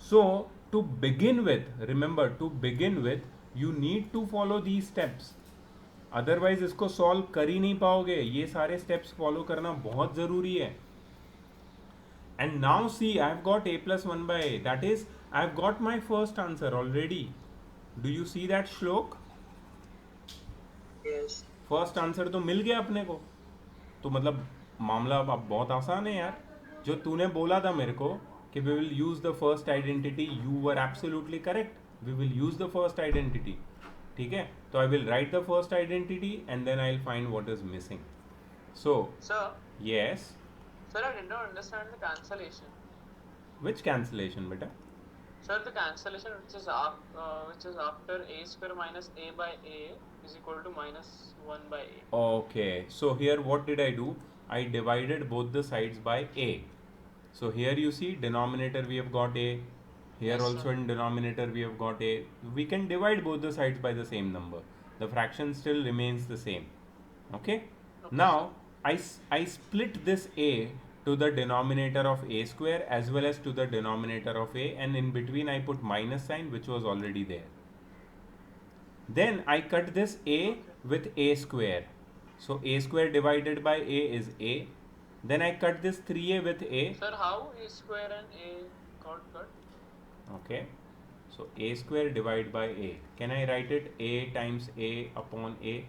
Speaker 1: So to begin with, remember, to begin with you need to follow these steps. Otherwise इसको solve कर ही नहीं पाओगे. ये सारे steps follow करना बहुत ज़रूरी है. And now see, I have got a plus 1 by a. That is, I have got my first answer already. Do you see that श्लोक?
Speaker 2: Yes.
Speaker 1: फर्स्ट आंसर तो मिल गया अपने को. तो मतलब मामला अब बहुत आसान है यार. जो तूने बोला था मेरे को कि we will use the first identity, you were absolutely correct. We will use the first identity. ठीक है. तो I will write the first identity and then I'll find what is missing. So
Speaker 2: Sir,
Speaker 1: yes.
Speaker 2: sir, I did not understand the cancellation.
Speaker 1: Which cancellation, beta?
Speaker 2: Sir, the cancellation which is after a square minus a by a is equal to minus 1 by a.
Speaker 1: Okay, so here what did I do? I divided both the sides by a. So here you see denominator we have got a. Here
Speaker 2: Yes,
Speaker 1: also
Speaker 2: sir.
Speaker 1: in denominator we have got a. We can divide both the sides by the same number. The fraction still remains the same. Okay.
Speaker 2: Okay,
Speaker 1: Now I split this a to the denominator of a square as well as to the denominator of a, and in between I put minus sign which was already there. Then I cut this a with a square. So a square divided by a is a. Then I cut this 3a with a.
Speaker 2: Sir, how a square and a got cut?
Speaker 1: Okay. So a square divided by a. Can I write it a times a upon a?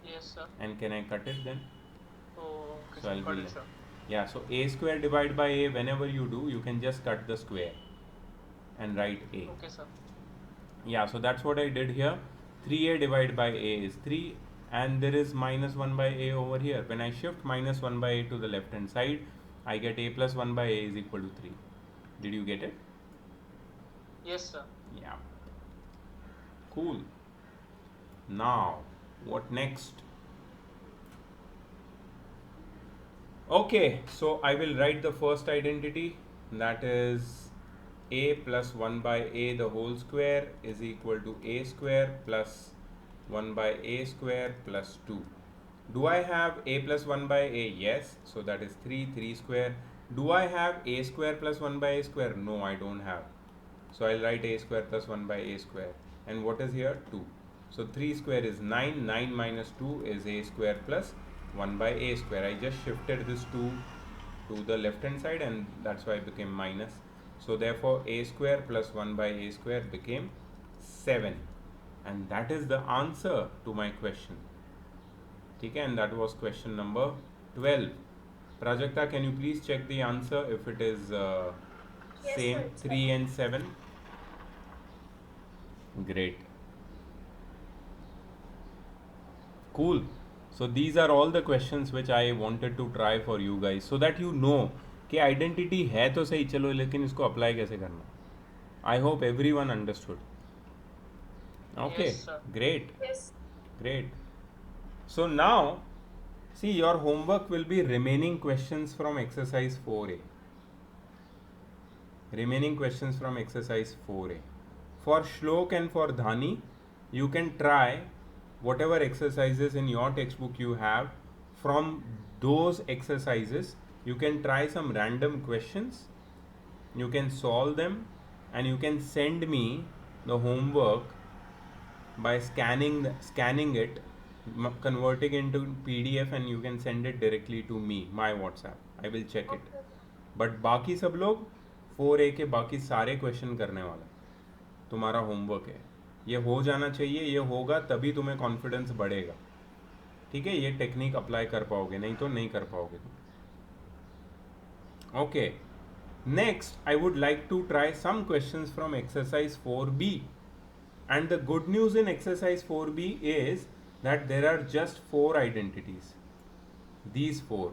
Speaker 2: Yes, sir.
Speaker 1: And can I cut it then?
Speaker 2: Oh, okay,
Speaker 1: So
Speaker 2: sir.
Speaker 1: I'll
Speaker 2: Got
Speaker 1: be
Speaker 2: it, sir.
Speaker 1: yeah. So a square divided by a. Whenever you do, you can just cut the square and write a.
Speaker 2: Okay, sir.
Speaker 1: Yeah, so that's what I did here. 3a divided by a is 3, and there is minus 1 by a over here. When I shift minus 1 by a to the left hand side, I get a plus 1 by a is equal to 3. Did you get it?
Speaker 2: Yes, sir.
Speaker 1: Yeah. Cool. Now, what next? Okay, so I will write the first identity, that is a plus 1 by a the whole square is equal to a square plus 1 by a square plus 2. Do I have a plus 1 by a? Yes, so that is 3 square. Do I have a square plus 1 by a square? No, I don't have. So I'll write a square plus 1 by a square. And what is here? 2. So 3 square is 9. 9 minus 2 is a square plus 1 by a square. I just shifted this 2 to the left hand side, and that's why it became minus. So therefore a square plus 1 by a square became 7. And that is the answer to my question. Okay, and that was question number 12. Prajakta, can you please check the answer if it is
Speaker 3: Yes,
Speaker 1: same,
Speaker 3: sir, it's
Speaker 1: 3 and 7? Great. Cool. So these are all the questions which I wanted to try for you guys, so that you know कि identity है तो सही, चलो लेकिन इसको apply कैसे करना. I hope every one understood. Okay,
Speaker 2: Yes, sir.
Speaker 1: Great.
Speaker 3: Yes.
Speaker 1: Great. So now, see, your homework will be remaining questions from exercise 4A. Remaining questions from exercise 4A. For Shlok and for Dhani, you can try whatever exercises in your textbook you have. From those exercises, you can try some random questions. You can solve them and you can send me the homework by scanning it, converting into PDF, and you can send it directly to me, my WhatsApp. I will check it.
Speaker 3: Okay.
Speaker 1: But बाकी सब लोग 4A के बाकी सारे question करने वाला तुम्हारा homework है. ये हो जाना चाहिए. ये होगा तभी तुम्हें कॉन्फिडेंस बढ़ेगा. ठीक है, ये टेक्निक अप्लाई कर पाओगे, नहीं तो नहीं कर पाओगे तुम. Okay, next I would like to try some questions from exercise 4B. And the good news in exercise 4B is that there are just 4 identities. These 4: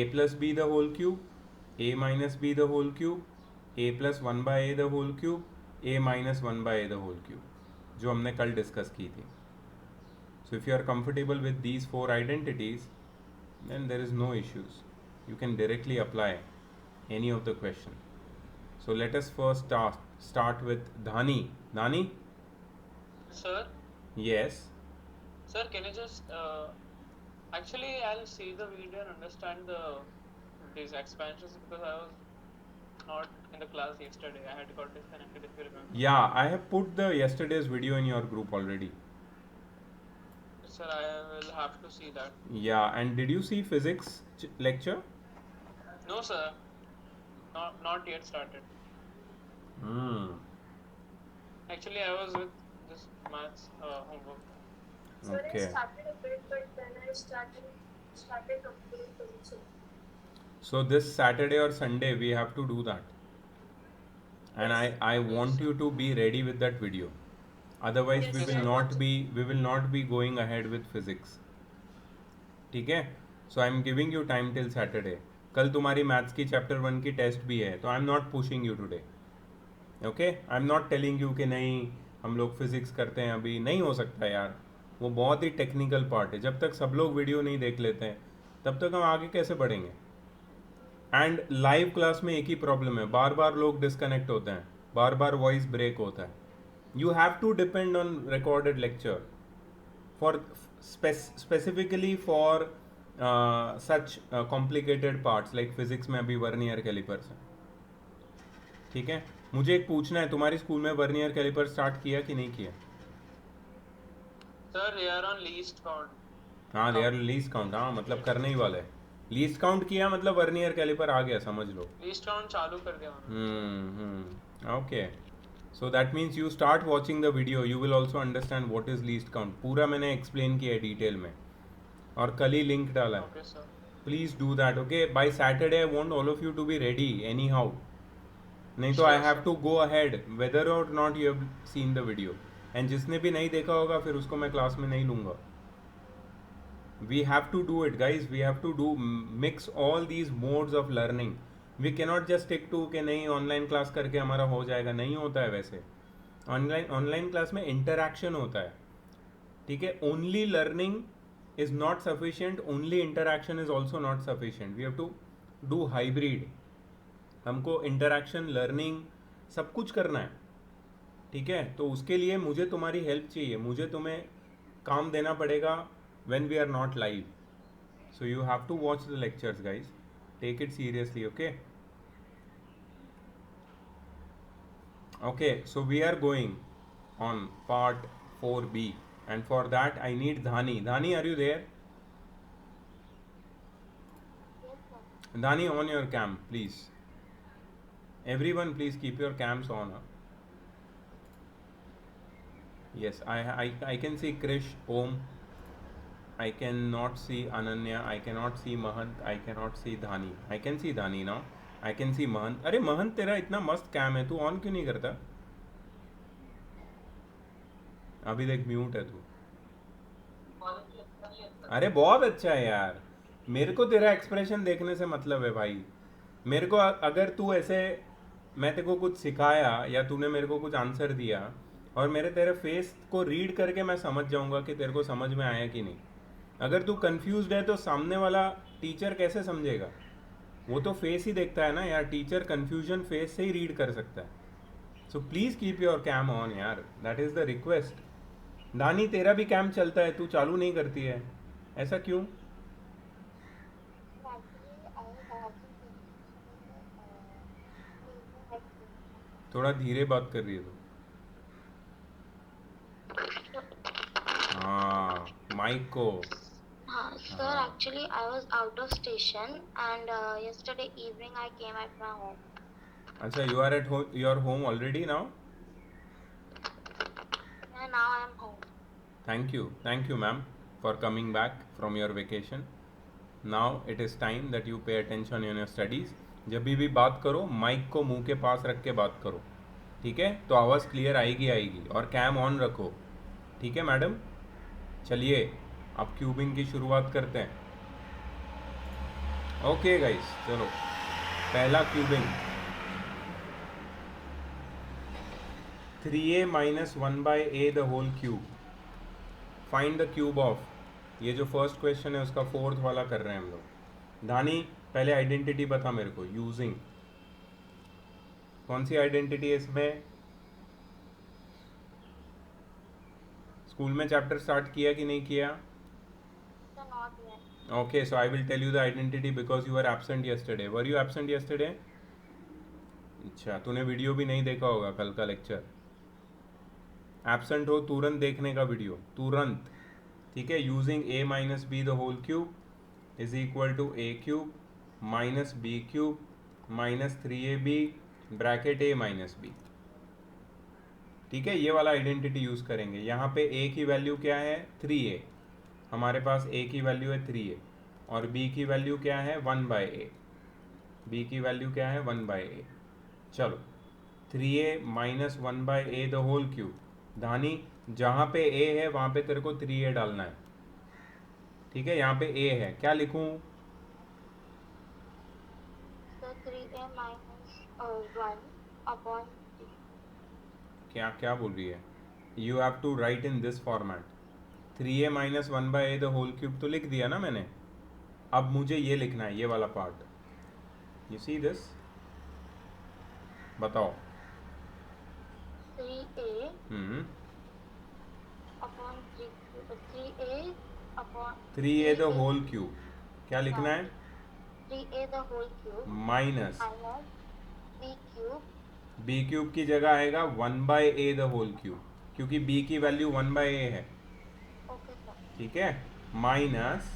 Speaker 1: a plus b the whole cube, a minus b the whole cube, a plus 1 by a the whole cube, a minus 1 by a the whole cube, जो हमने कल discuss की थी. So if you are comfortable with these 4 identities, then there is no issues. You can directly apply any of the question. So let us first start with Dhani. Dhani?
Speaker 2: Sir,
Speaker 1: Yes.
Speaker 2: sir, can you just actually I'll see the video and understand these expansions because not in the class yesterday. I had got disconnected, if you remember.
Speaker 1: Yeah, I have put the yesterday's video in your group already.
Speaker 2: Sir, I will have to see that.
Speaker 1: Yeah, and did you see physics lecture?
Speaker 2: No, sir. Not yet started.
Speaker 1: Hmm.
Speaker 2: Actually, I was with this maths homework.
Speaker 3: So I
Speaker 1: Okay.
Speaker 3: started a bit, but then I started completing physics.
Speaker 1: So this Saturday or Sunday we have to do that. And I want you to be ready with that video. Otherwise
Speaker 3: Yes,
Speaker 1: we
Speaker 2: Okay,
Speaker 1: will
Speaker 2: sir.
Speaker 1: not be going ahead with physics. ठीक है? So I'm giving you time till Saturday. कल तुम्हारी maths की chapter 1 की test भी है, तो I am not pushing you today. Okay, I am not telling you कि नहीं हम लोग फिजिक्स करते हैं, अभी नहीं हो सकता यार. वो बहुत ही टेक्निकल पार्ट है. जब तक सब लोग वीडियो नहीं देख लेते हैं तब तक हम आगे कैसे बढ़ेंगे. एंड लाइव क्लास में एक ही प्रॉब्लम है, बार बार लोग डिस्कनेक्ट होते हैं, बार बार वॉइस ब्रेक होता है. You have to depend on recorded lecture for specifically for such complicated parts like physics में अभी वर्नियर कैलिपर्स है. ठीक है, मुझे एक पूछना है, तुम्हारी स्कूल में वर्नियर कैलिपर स्टार्ट किया कि नहीं किया?
Speaker 2: Sir, they are on least count.
Speaker 1: हाँ, दे आर लीस्ट काउंट. हाँ, मतलब करने ही वाले. लीस्ट काउंट किया मतलब वर्नियर कैलिपर आ गया, समझ लो.
Speaker 2: Least count चालू कर दिया उन्होंने.
Speaker 1: Okay, so that means you start watching the video, you will also understand what is least count. पूरा मैंने एक्सप्लेन किया है डिटेल में, और कल ही लिंक डाला है.
Speaker 2: Okay, sir.
Speaker 1: Please do that. Okay, by Saturday I want all of you to be ready anyhow. नहीं तो I
Speaker 2: Sure,
Speaker 1: have
Speaker 2: sir.
Speaker 1: To go ahead whether or not you have seen the video. And जिसने भी नहीं देखा होगा फिर उसको मैं क्लास में नहीं लूँगा. We have to do it, guys. We have to do mix all these modes of learning. We cannot just stick to कि नहीं ऑनलाइन क्लास करके हमारा हो जाएगा. नहीं होता है वैसे. ऑनलाइन क्लास में इंटरैक्शन होता है. ठीक है, only learning is not sufficient, only interaction is also not sufficient. We have to do hybrid. हमको इंटरैक्शन, लर्निंग सब कुछ करना है. ठीक है, तो उसके लिए मुझे तुम्हारी हेल्प चाहिए. मुझे तुम्हें काम देना पड़ेगा when we are not live. So you have to watch the lectures, guys. Take it seriously, okay? Okay, so we are going on part 4B, and for that I need Dhani. Dhani, are you there?
Speaker 3: Yes, sir.
Speaker 1: Dhani, on your cam, please. Everyone, please keep your cams on. Huh? Yes, I can see Krish, Om. I cannot see Ananya. I cannot see Mahant. I cannot see Dhani. I can see Dhani now. I can see Mahant. अरे महंत, तेरा इतना मस्त cam है, तू on क्यों नहीं करता? अभी देख म्यूट है तू. अरे बहुत अच्छा है यार. मेरे को तेरा एक्सप्रेशन देखने से मतलब है भाई. मेरे को अगर तू ऐसे, मैं तेरे को कुछ सिखाया या तूने मेरे को कुछ आंसर दिया और मेरे तेरे फेस को रीड करके मैं समझ जाऊंगा कि तेरे को समझ में आया कि नहीं. अगर तू कंफ्यूज्ड है तो सामने वाला टीचर कैसे समझेगा? वो तो फेस ही देखता है ना यार. टीचर कंफ्यूजन फेस से ही रीड कर सकता है. So please keep your cam on यार, that is the request. Dani, तेरा भी कैम चलता है, तू चालू नहीं करती है, ऐसा क्यों?
Speaker 3: Actually, I was having
Speaker 1: थोड़ा धीरे बात कर रही है तू. हाँ, माइक को.
Speaker 4: Sir, actually, I was out of station, and yesterday evening I came at my home.
Speaker 1: अच्छा, you are at your home already now?
Speaker 4: And now I am home.
Speaker 1: Thank you, ma'am, for coming back from your vacation. Now it is time that you pay attention in your studies. जब भी बात करो mic को मुंह के पास रख के बात करो, ठीक है? तो आवाज़ क्लियर आएगी. और कैम ऑन रखो, ठीक है मैडम? चलिए अब क्यूबिंग की शुरुआत करते हैं. ओके गाइस, चलो पहला cubing. 3a minus 1/a the whole cube. Find the cube of. ये जो फर्स्ट क्वेश्चन है उसका फोर्थ वाला कर रहे हैं हम लोग. धानी, पहले आइडेंटिटी बता मेरे को. यूजिंग, कौन सी आइडेंटिटी है इसमें? स्कूल में चैप्टर स्टार्ट किया कि नहीं किया?
Speaker 4: So not yet.
Speaker 1: Okay, so I will tell you the identity because you were absent yesterday. Were you absent yesterday? अच्छा, तूने वीडियो भी नहीं देखा होगा कल का लेक्चर। एब्सेंट हो तुरंत देखने का वीडियो, तुरंत। ठीक है, using a minus b the whole cube is equal to a cube minus b cube minus 3ab bracket a minus b. ठीक है, ये वाला आइडेंटिटी यूज करेंगे। यहाँ पे a की वैल्यू क्या है 3a, हमारे पास a की वैल्यू है 3a और b की वैल्यू क्या है 1/a। b की वैल्यू क्या है 1/a। चलो 3a minus 1/a the whole cube. धानी जहाँ पे a है वहाँ पे तेरे को 3a डालना है। ठीक है, यहाँ पे a है, क्या लिखूं?
Speaker 4: So 3a minus 1 upon 3.
Speaker 1: क्या क्या बोल रही है? You have to write in this format. 3a minus 1/a the whole cube तो लिख दिया ना मैंने, अब मुझे ये लिखना है, ये वाला पार्ट। यू सी दिस, बताओ।
Speaker 4: 3a upon 3a upon
Speaker 1: 3a the whole cube, क्या लिखना है?
Speaker 4: 3a the whole cube
Speaker 1: minus
Speaker 4: minus b cube.
Speaker 1: b cube की जगह आएगा 1/a द होल क्यूब, क्योंकि b की वैल्यू 1/a है।
Speaker 4: Okay sir.
Speaker 1: ठीक है, माइनस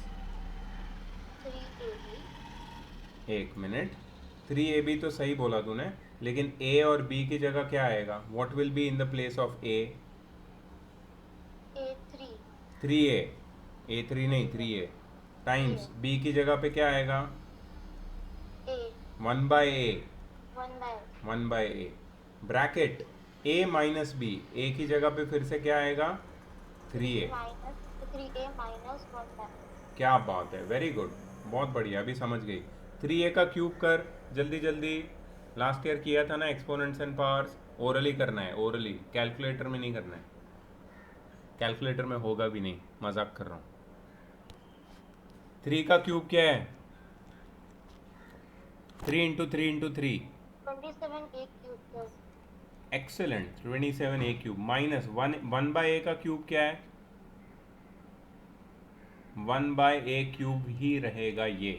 Speaker 4: 3ab.
Speaker 1: एक मिनट, 3ab तो सही बोला तूने, लेकिन a और b की जगह क्या आएगा? What will be in the place of a?
Speaker 4: a3.
Speaker 1: 3a, a3 नहीं 3a टाइम्स b की जगह पे क्या आएगा?
Speaker 4: a
Speaker 1: 1/a,
Speaker 4: 1/.
Speaker 1: Bracket a minus b, a की जगह पे फिर से क्या आएगा? 3a।
Speaker 4: Minus 3a minus 1/.
Speaker 1: क्या बात है, वेरी गुड, बहुत बढ़िया, अभी समझ गई। 3a का क्यूब कर जल्दी जल्दी। लास्ट ईयर किया था ना एक्सपोनेंट्स एंड पावर्स, ओरली करना है, ओरली, कैलकुलेटर में नहीं करना है। कैलकुलेटर में होगा भी नहीं, मजाक कर रहा हूँ। 3 का क्यूब क्या है? 3 into 3 into 3,
Speaker 4: 27a cube sir.
Speaker 1: Excellent, 27a cube minus 1/a का क्यूब क्या है? 1/a क्यूब ही रहेगा ये।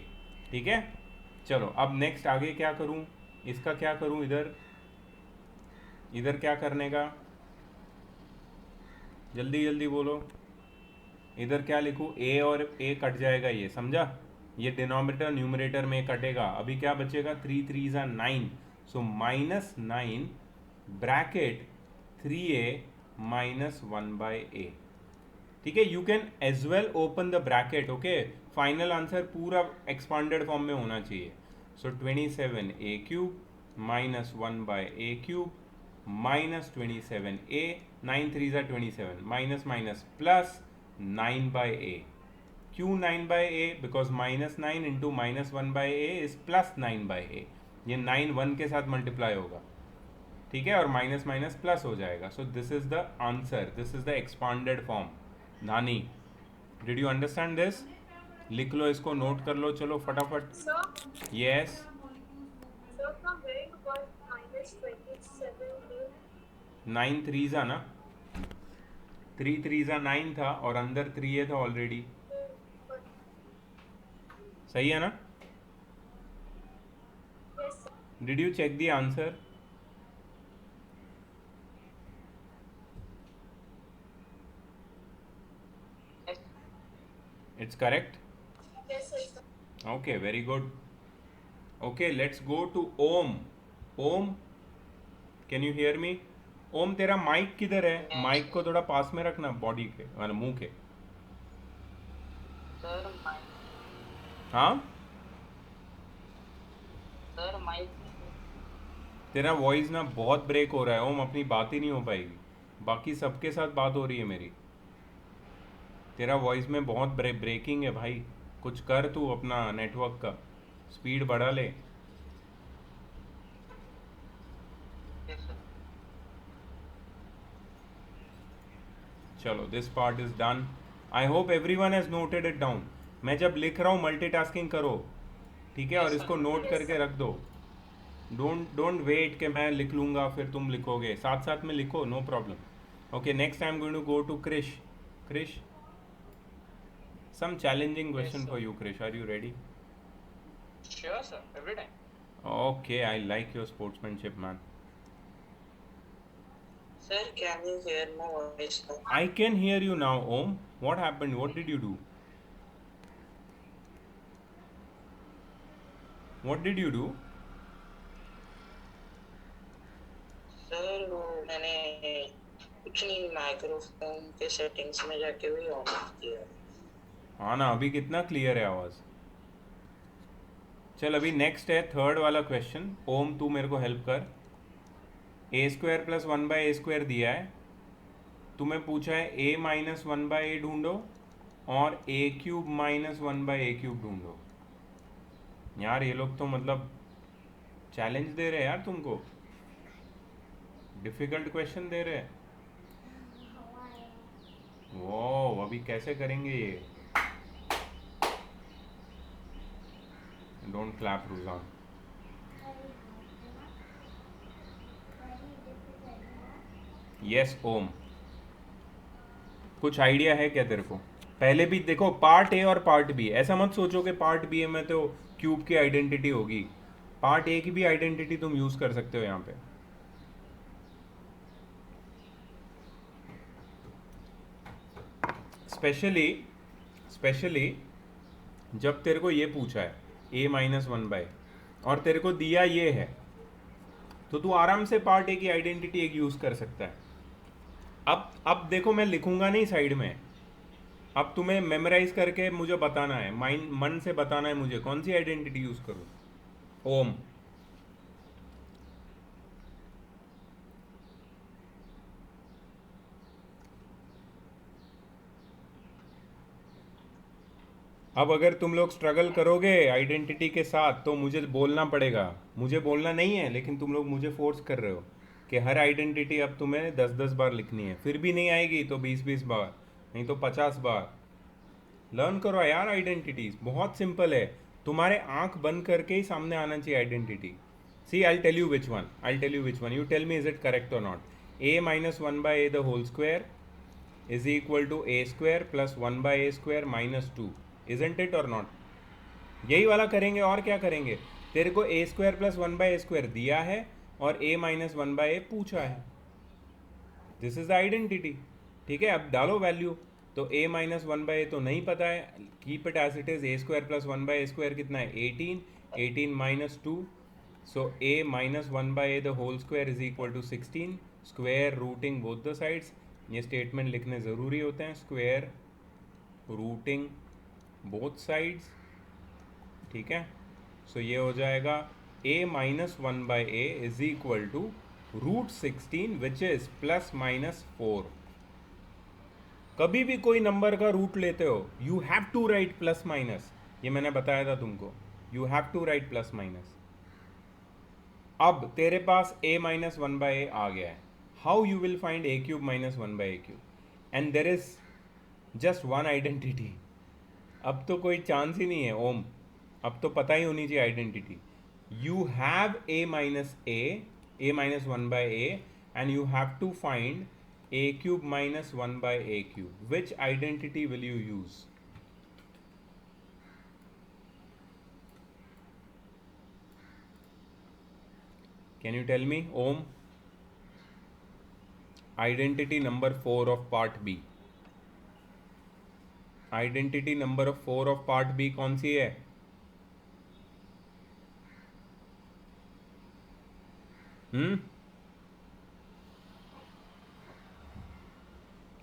Speaker 1: ठीक है, चलो अब नेक्स्ट आगे क्या करूं, इसका क्या करूं? इधर इधर क्या करने का, जल्दी जल्दी बोलो। इधर क्या लिखूं? a और a कट जाएगा, ये समझा? ये डिनोमिनेटर न्यूमरेटर में कटेगा। अभी क्या बचेगा? 3 3 9, so minus 9 bracket 3a minus 1/a। ठीक है, you can as well open the bracket. Okay, final answer पूरा एक्सपांडेड फॉर्म में होना चाहिए। So 27a cube minus 1/a cube minus 27a, 9 3 27, minus minus plus 9/a। क्यों 9/a? Because minus 9 into minus 1/a is plus 9/a। ये 9 1 के साथ multiply होगा, ठीक है, और माइनस माइनस प्लस हो जाएगा। सो this is the answer, this is the expanded form. नानी, डिड यू अंडरस्टैंड दिस? लिख लो इसको, नोट कर लो, चलो फटाफट।
Speaker 3: Sir,
Speaker 1: yes,
Speaker 3: sir, from where you got minus 27a?
Speaker 1: 9 3 ना, 3 3 9 था और अंदर 3a था ऑलरेडी। सही है ना?
Speaker 3: Yes, sir.
Speaker 1: Did you check the answer?
Speaker 2: Yes.
Speaker 1: It's correct?
Speaker 3: Yes, sir. Sir.
Speaker 1: Okay, very good. Okay, let's go to Om. Om, can you hear me? ओम, तेरा mic किधर है? माइक को थोड़ा पास में रखना, बॉडी के मतलब मुंह के।
Speaker 2: सर
Speaker 1: हाँ,
Speaker 2: माइक
Speaker 1: तेरा वॉइस ना बहुत ब्रेक हो रहा है ओम, अपनी बात ही नहीं हो पाएगी। बाकी सबके साथ बात हो रही है मेरी, तेरा वॉइस में बहुत ब्रेकिंग है भाई। कुछ कर तू, अपना नेटवर्क का स्पीड बढ़ा ले। चलो, this part is done. I hope everyone has noted it down. मैं जब लिख रहा हूँ मल्टीटास्किंग करो, ठीक है, और इसको नोट करके रख दो। डोंट वेट कि मैं लिख लूँगा फिर तुम लिखोगे, साथ साथ में लिखो, no problem. Okay, next I am going to go to Krish. Krish, some challenging question for you, Krish. Are you ready?
Speaker 2: Sure, sir. Every time.
Speaker 1: Okay, I like your sportsmanship, man.
Speaker 2: Sir, can you hear my voice now?
Speaker 1: I can hear you now, Om. What happened? What did you do? What did you do?
Speaker 2: Sir वो मैंने कुछ नहीं, microphone के settings में जाके भी on किया।
Speaker 1: हाँ ना, अभी कितना क्लियर है आवाज़। चल अभी नेक्स्ट है थर्ड वाला क्वेश्चन। ओम तू मेरे को हेल्प कर। A square plus one by A square दिया है, तुम्हें पूछा है A minus one by A ढूंढो और A cube minus one by A cube ढूंढो। यार ये लोग तो मतलब चैलेंज दे रहे हैं यार तुमको, डिफिकल्ट क्वेश्चन दे रहे हैं। वो अभी कैसे करेंगे ये? डोंट क्लैप रुझान। यस ओम, कुछ आइडिया है क्या तेरे को? पहले भी देखो, पार्ट ए और पार्ट बी, ऐसा मत सोचो कि पार्ट बी में तो क्यूब की आइडेंटिटी होगी। पार्ट ए की भी आइडेंटिटी तुम यूज कर सकते हो यहाँ पे। स्पेशली जब तेरे को ये पूछा है ए माइनस वन बाय और तेरे को दिया ये है, तो तू आराम से पार्ट ए की आइडेंटिटी एक यूज कर सकता है। अब देखो, मैं लिखूंगा नहीं साइड में, अब तुम्हें मेमोराइज करके मुझे बताना है, माइंड मन से बताना है मुझे कौन सी आइडेंटिटी यूज करूं। ओम, अब अगर तुम लोग स्ट्रगल करोगे आइडेंटिटी के साथ तो मुझे बोलना पड़ेगा। मुझे बोलना नहीं है, लेकिन तुम लोग मुझे फोर्स कर रहे हो कि हर आइडेंटिटी अब तुम्हें 10-10 बार लिखनी है। फिर भी नहीं आएगी तो 20-20 बार, नहीं तो 50 बार। लर्न करो यार आइडेंटिटीज, बहुत सिंपल है। तुम्हारे आंख बंद करके ही सामने आना चाहिए identity. See I tell you which one, you tell me is it correct or not. A minus one by A the whole square is equal to A square plus one by A square minus two, isn't it or not? यही वाला करेंगे और क्या करेंगे। तेरे को A square plus one by A square दिया है और A minus one by A पूछा है, दिस इज द आइडेंटिटी। ठीक है, अब डालो वैल्यू। तो a minus one by a तो नहीं पता है, keep it as it is. A square plus one by A square कितना है? 18, 18 minus two, so a minus one by A the whole square is equal to 16। Square rooting both the sides, ये statement लिखने ज़रूरी होते हैं। Square rooting both sides, ठीक है। सो ये हो जाएगा a minus one by a is equal to root 16 which is plus minus 4। कभी भी कोई नंबर का रूट लेते हो, you have to write plus minus. ये मैंने बताया था तुमको, you have to write plus minus. अब तेरे पास a minus one by a आ गया है, how you will find a cube minus one by A cube? And there is just one identity. अब तो कोई चांस ही नहीं है ओम, अब तो पता ही होनी चाहिए identity. You have a minus one by a and you have to find a cube minus one by A cube. Which identity will you use? Can you tell me Om? Identity number 4 of part b, identity number 4 of part b कौन सी है?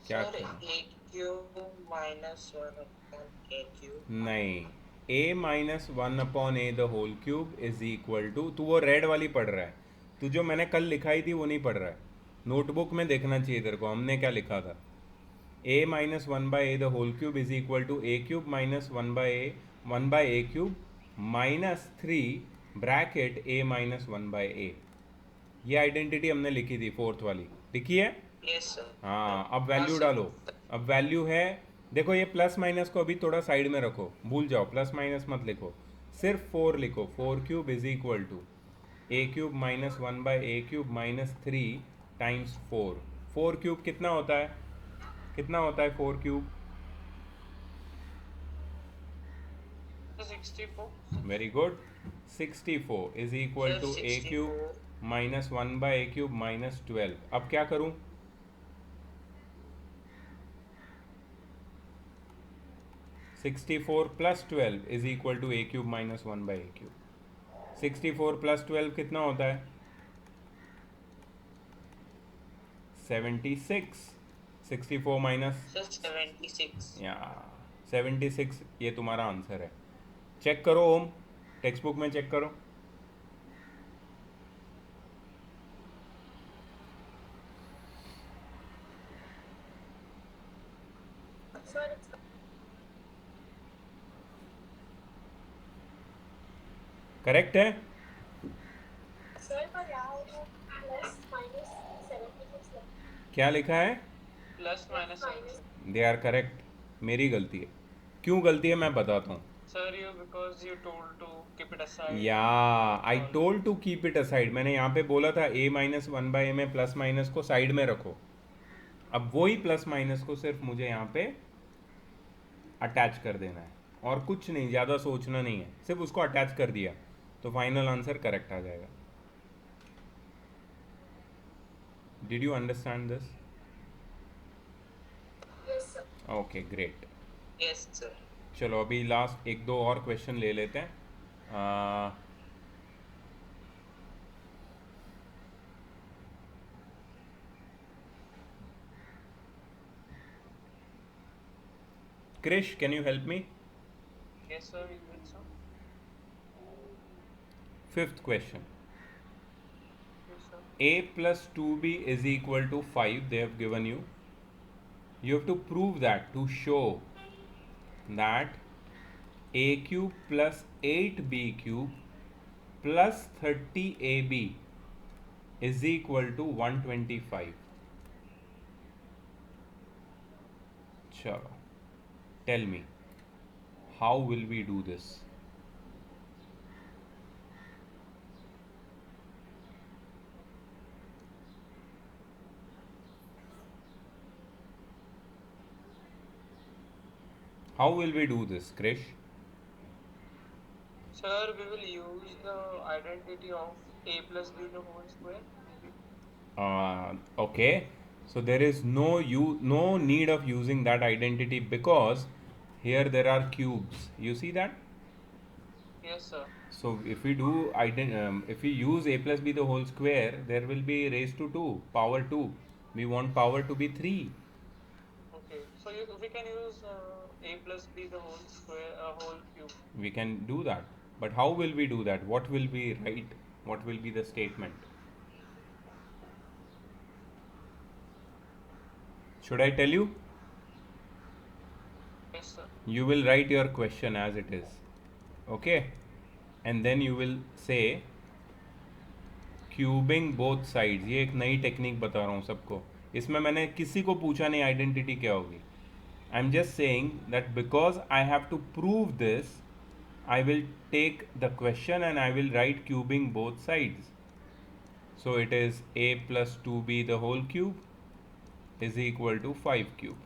Speaker 1: क्या?
Speaker 2: Sir a cube minus one upon a cube.
Speaker 1: नहीं, a minus one upon a the whole cube is equal to, तू वो red वाली पढ़ रहा है, तू जो मैंने कल लिखाई थी वो नहीं पढ़ रहा है। नोटबुक में देखना चाहिए तेरे को, हमने क्या लिखा था। a minus one by A the whole cube is equal to A cube minus one by A cube minus 3 bracket a minus one by A. ये आइडेंटिटी हमने लिखी थी, फोर्थ वाली लिखी है।
Speaker 2: Yes sir.
Speaker 1: हाँ, अब वैल्यू डालो। अब वैल्यू है, देखो ये प्लस माइनस को अभी थोड़ा साइड में रखो, भूल जाओ, प्लस माइनस मत लिखो, सिर्फ 4 लिखो। 4 cube is equal to A cube minus one by A cube minus 3 times 4। 4 cube कितना होता है? कितना होता है 4 cube?
Speaker 2: 64।
Speaker 1: Very good, 64 is equal
Speaker 2: Sir,
Speaker 1: to A cube
Speaker 2: 64.
Speaker 1: Minus 1/a³ minus 12। अब क्या करूं? 64 plus 12 is equal to a³ minus 1/a³। 64 plus 12 कितना होता है? 76। 64 माइनस
Speaker 2: Sir, 76.
Speaker 1: या 76, ये तुम्हारा आंसर है। चेक करो ओम, टेक्स्ट बुक में चेक करो।
Speaker 3: Sir, it's
Speaker 1: करेक्ट है?
Speaker 3: sir, पर यहाँ वो plus minus 76 है.
Speaker 1: क्या लिखा है?
Speaker 2: Plus minus
Speaker 3: Minus
Speaker 2: 76.
Speaker 1: They are correct. मेरी गलती है। क्यों गलती है मैं बताता हूँ।
Speaker 2: Sir, because you told to keep it aside.
Speaker 1: या I told to keep it aside. मैंने यहाँ पे बोला था a माइनस 1/a में प्लस माइनस को साइड में रखो। अब वही प्लस माइनस को सिर्फ मुझे यहाँ पे अटैच कर देना है और कुछ नहीं, ज़्यादा सोचना नहीं है, सिर्फ उसको अटैच कर दिया तो फाइनल आंसर करेक्ट आ जाएगा। Did you understand this?
Speaker 3: yes sir.
Speaker 1: Okay great.
Speaker 2: Yes, sir.
Speaker 1: चलो अभी लास्ट एक दो और क्वेश्चन ले लेते हैं। Krish, can you help me?
Speaker 2: Yes, sir. You will, sir.
Speaker 1: Fifth question.
Speaker 2: Yes, sir.
Speaker 1: A plus 2b is equal to 5, they have given you. You have to prove that to show that a cube plus 8b cube plus 30ab is equal to 125. Chalo, tell me, how will we do this? How will we do this, Krish?
Speaker 2: Sir, we will use the identity of a plus b the whole square.
Speaker 1: Okay, so there is no need of using that identity because here there are cubes. You see that?
Speaker 2: Yes, sir.
Speaker 1: So if we do if we use a plus b the whole square, there will be raised to 2, power 2. We want power to be 3.
Speaker 2: Okay. So we can use a plus b the whole square, whole cube.
Speaker 1: We can do that. But how will we do that? What will we write? What will be the statement? Should I tell you?
Speaker 2: Yes, sir.
Speaker 1: You will write your question as it is. Okay? And then you will say cubing both sides. ये एक नई technique बता रहा हूँ सबको। इसमें मैंने किसी को पूछा नहीं आइडेंटिटी क्या होगी। I am just saying that because I have to prove this, I will take the question and I will write cubing both sides. So it is a plus 2b the whole cube is equal to 5 cube.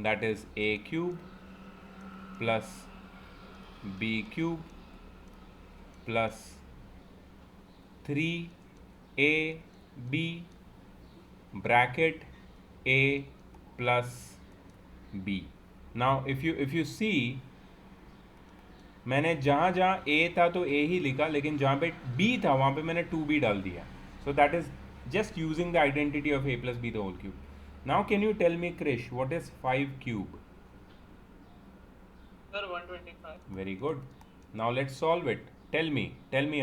Speaker 1: That is a cube plus b cube plus 3ab bracket a plus b. Now if you see, मैंने जहाँ जहाँ a था तो a ही लिखा, लेकिन जहाँ पे b था वहाँ पे मैंने 2b डाल दिया. So that is just using the identity of a plus b the whole cube. Now can you tell me, Krish, what is 5 cube?
Speaker 2: Sir, 125.
Speaker 1: Very good. Now let's solve it. Tell me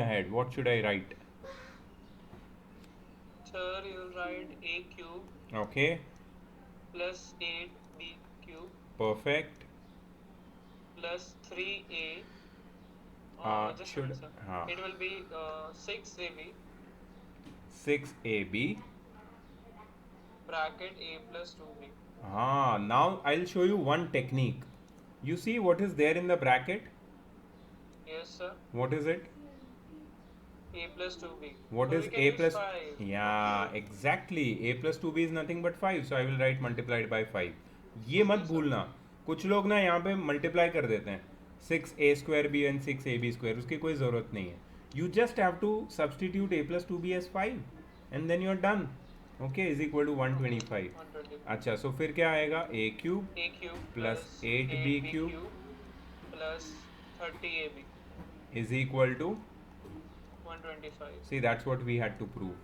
Speaker 1: ahead. What should I write?
Speaker 2: Sir, you'll write a cube
Speaker 1: Okay,
Speaker 2: plus 8b cube
Speaker 1: perfect.
Speaker 2: plus 3a. Just
Speaker 1: should-
Speaker 2: wait, sir.
Speaker 1: हाँ.
Speaker 2: It will be 6ab
Speaker 1: 6ab.
Speaker 2: bracket a plus 2b.
Speaker 1: Now I'll show you one technique. You see what is there in the bracket?
Speaker 2: Yes, sir.
Speaker 1: What is it?
Speaker 2: A plus 2b.
Speaker 1: What
Speaker 2: So
Speaker 1: is
Speaker 2: we can
Speaker 1: a
Speaker 2: use
Speaker 1: plus?
Speaker 2: 5.
Speaker 1: Yeah, exactly. A plus 2b is nothing but 5. So I will write multiplied by 5. ये मत भूलना, कुछ लोग ना यहाँ पे multiply कर देते हैं। 6a² and 6ab², उसकी कोई ज़रूरत नहीं है. You just have to substitute a plus 2b as 5 and then you're done. Okay, is equal to 125.
Speaker 2: 120.
Speaker 1: अच्छा, so फिर क्या आएगा? a cube
Speaker 2: A cube
Speaker 1: plus
Speaker 2: plus
Speaker 1: 8b
Speaker 2: 8b
Speaker 1: cube
Speaker 2: cube plus 30ab.
Speaker 1: is equal to,
Speaker 2: 125.
Speaker 1: see, that's what we had to prove.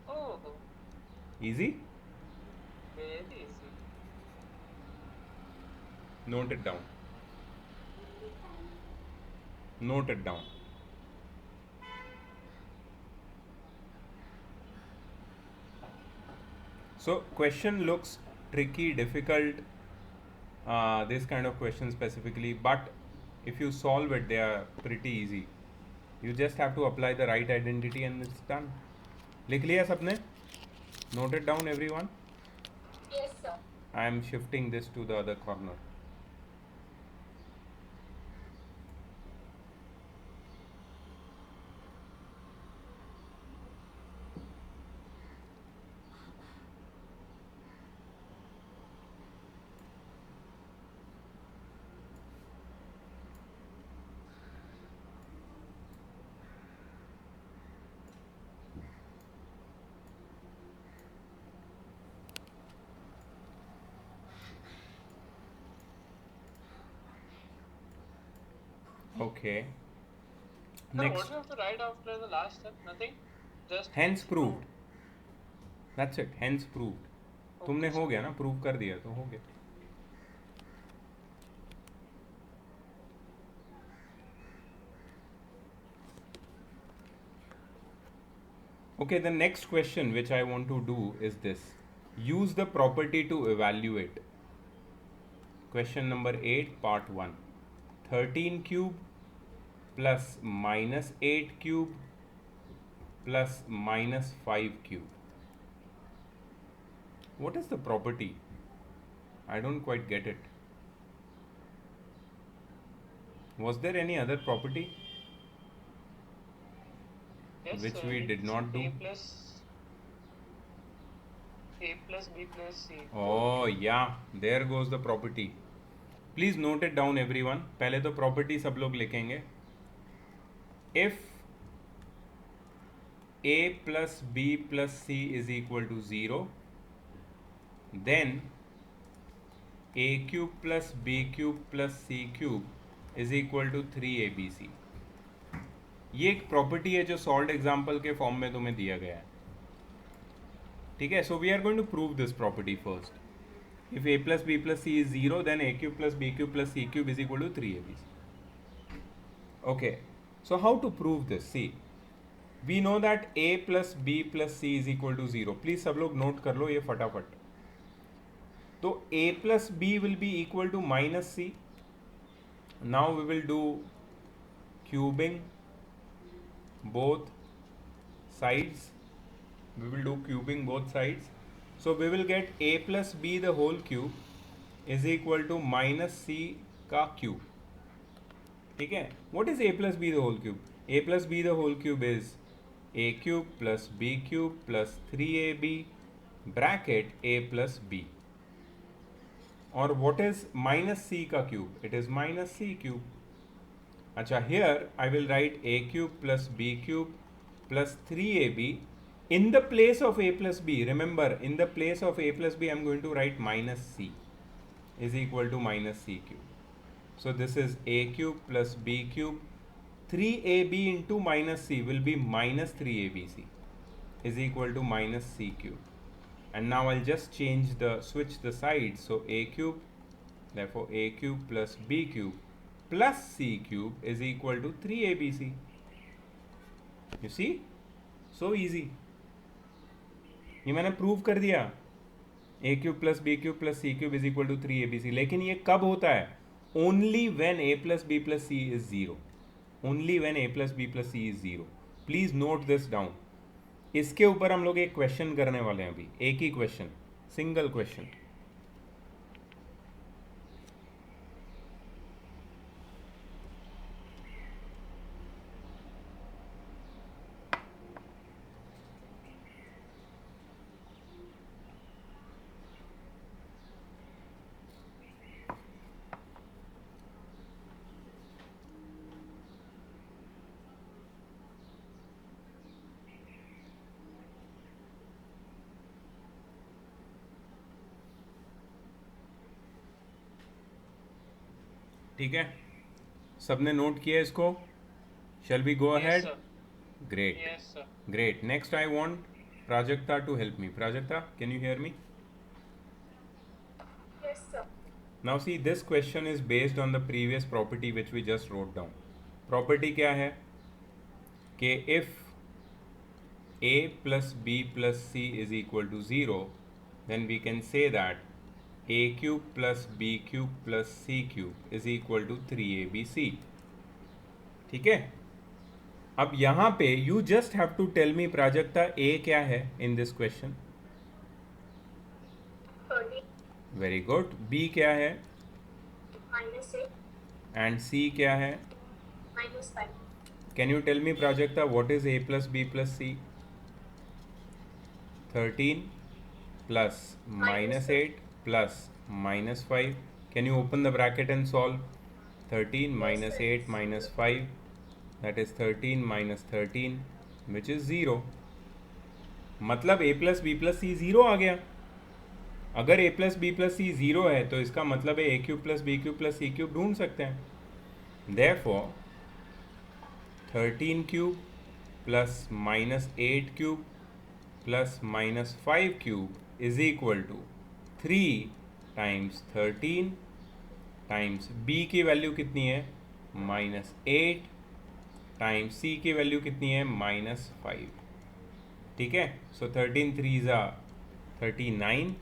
Speaker 2: Oh,
Speaker 1: Easy?
Speaker 2: very easy.
Speaker 1: Note it down. Note it down. So question looks tricky, difficult, this kind of question specifically, but if you solve it, they are pretty easy. You just have to apply the right identity and it's done. लिख लिया सबने? Note it down, everyone.
Speaker 3: Yes, sir.
Speaker 1: I am shifting this to the other corner. Okay.
Speaker 2: Sir,
Speaker 1: Next.
Speaker 2: what do you have to write after the last step? Nothing? Just
Speaker 1: Hence proved. That's it. Hence proved.
Speaker 2: Okay,
Speaker 1: तुमने हो
Speaker 2: sir.
Speaker 1: गया ना, prove कर दिया तो हो गया. Okay, the next question which I want to do is this. Use the property to evaluate. Question number 8, part 1. 13 cube plus minus 8 cube plus minus 5 cube. What is the property? I don't quite get it. Was there any other property
Speaker 2: Yes,
Speaker 1: which
Speaker 2: sir,
Speaker 1: we did
Speaker 2: it's
Speaker 1: not do?
Speaker 2: A plus B plus C.
Speaker 1: Oh yeah, there goes the property. Please note it down, everyone. पहले तो property सब लोग लिखेंगे. If a plus b plus c is equal to 0, then a cube plus b cube plus c cube is equal to 3abc. ये एक property है जो solve example के फॉर्म में तुम्हें दिया गया है. ठीक है, so we are going to prove this property first. If a plus b plus c is 0, then a cube plus b cube plus c cube is equal to 3abc. Okay, so how to prove this? See, we know that a plus b plus c is equal to 0. Please सब लोग note कर लो ये फटाफट. तो a plus b will be equal to minus c. Now we will do cubing both sides. We will do cubing both sides. So we will get a plus b the whole cube is equal to minus c का cube. ठीक है? What is a plus b the whole cube? A plus b the whole cube is a cube plus b cube plus 3ab bracket a plus b. Or what is minus c का cube? It is minus c cube. अच्छा, here I will write a cube plus b cube plus 3ab. In the place of a plus b, remember, in the place of a plus b, I am going to write minus c is equal to minus c cube. So this is a cube plus b cube. 3ab into minus c will be minus 3abc is equal to minus c cube. And now I'll just switch the sides. So a cube, therefore a cube plus b cube plus c cube is equal to 3abc. You see? So easy. ये मैंने prove कर दिया. a cube plus b cube plus c cube is equal to 3abc. लेकिन ये कब होता है? Only when a plus b plus c is 0. Only when a plus b plus c is 0. Please note this down. इसके ऊपर हम लोग एक क्वेश्चन करने वाले हैं अभी. एक ही क्वेश्चन, सिंगल क्वेश्चन. ठीक है, सबने नोट किया इसको? Shall we go
Speaker 2: Yes,
Speaker 1: ahead?
Speaker 2: sir.
Speaker 1: Great.
Speaker 2: Yes, sir.
Speaker 1: Great. Next, I want Prajakta to help me. Prajakta, can you hear me?
Speaker 3: Yes, sir.
Speaker 1: Now see, this question is based on the previous property which we just wrote down. Property क्या है कि if a plus b plus c is equal to 0, then we can say that a cube plus b cube plus c cube is equal to 3abc. ठीक है, अब यहाँ पे you just have to tell me Prajakta a क्या है in this question.
Speaker 3: 13
Speaker 1: Very good. b क्या है
Speaker 3: minus 8
Speaker 1: and c क्या है?
Speaker 3: minus 5.
Speaker 1: Can you tell me Prajakta what is a plus b plus c? 13 plus minus 8 plus minus 5. Can you open the bracket and solve? 13 minus 8 minus 5, that is 13 minus 13, which is 0. मतलब a plus b plus c 0 आ गया. अगर a plus b plus c 0 है तो इसका मतलब है a cube plus b cube plus c cube ढूंढ सकते हैं. Therefore 13 cube plus minus 8 cube plus minus 5 cube is equal to 3 times 13 times b की वैल्यू कितनी है माइनस 8 टाइम्स c की वैल्यू कितनी है माइनस 5. ठीक है, सो 13 3 ज़ा 39,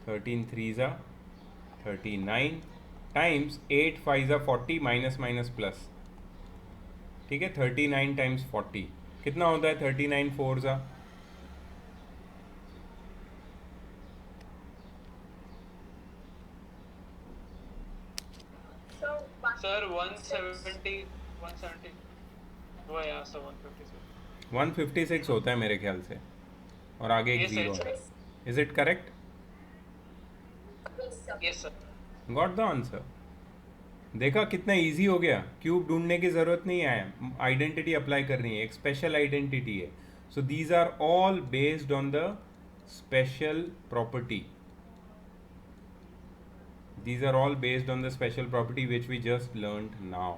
Speaker 1: 13 3 ज़ा 39 टाइम्स 8 5 ज़ा 40 माइनस माइनस प्लस. ठीक है, 39 टाइम्स 40 कितना होता है? 39 4 ज़ा
Speaker 3: So
Speaker 2: Sir, 170. 170. Oh yeah, sir, 156.
Speaker 1: 156 होता है मेरे ख्याल से, और आगे एक
Speaker 2: Yes,
Speaker 1: जीरो
Speaker 2: sir.
Speaker 1: है. Is it correct?
Speaker 3: yes, sir.
Speaker 2: Yes, sir.
Speaker 1: Got the answer. देखा कितना इजी हो गया, क्यूब ढूंढने की ज़रूरत नहीं है, आइडेंटिटी अप्लाई करनी है, एक स्पेशल आइडेंटिटी है. So these are all based on the special property. These are all based on the special property which we just learned now.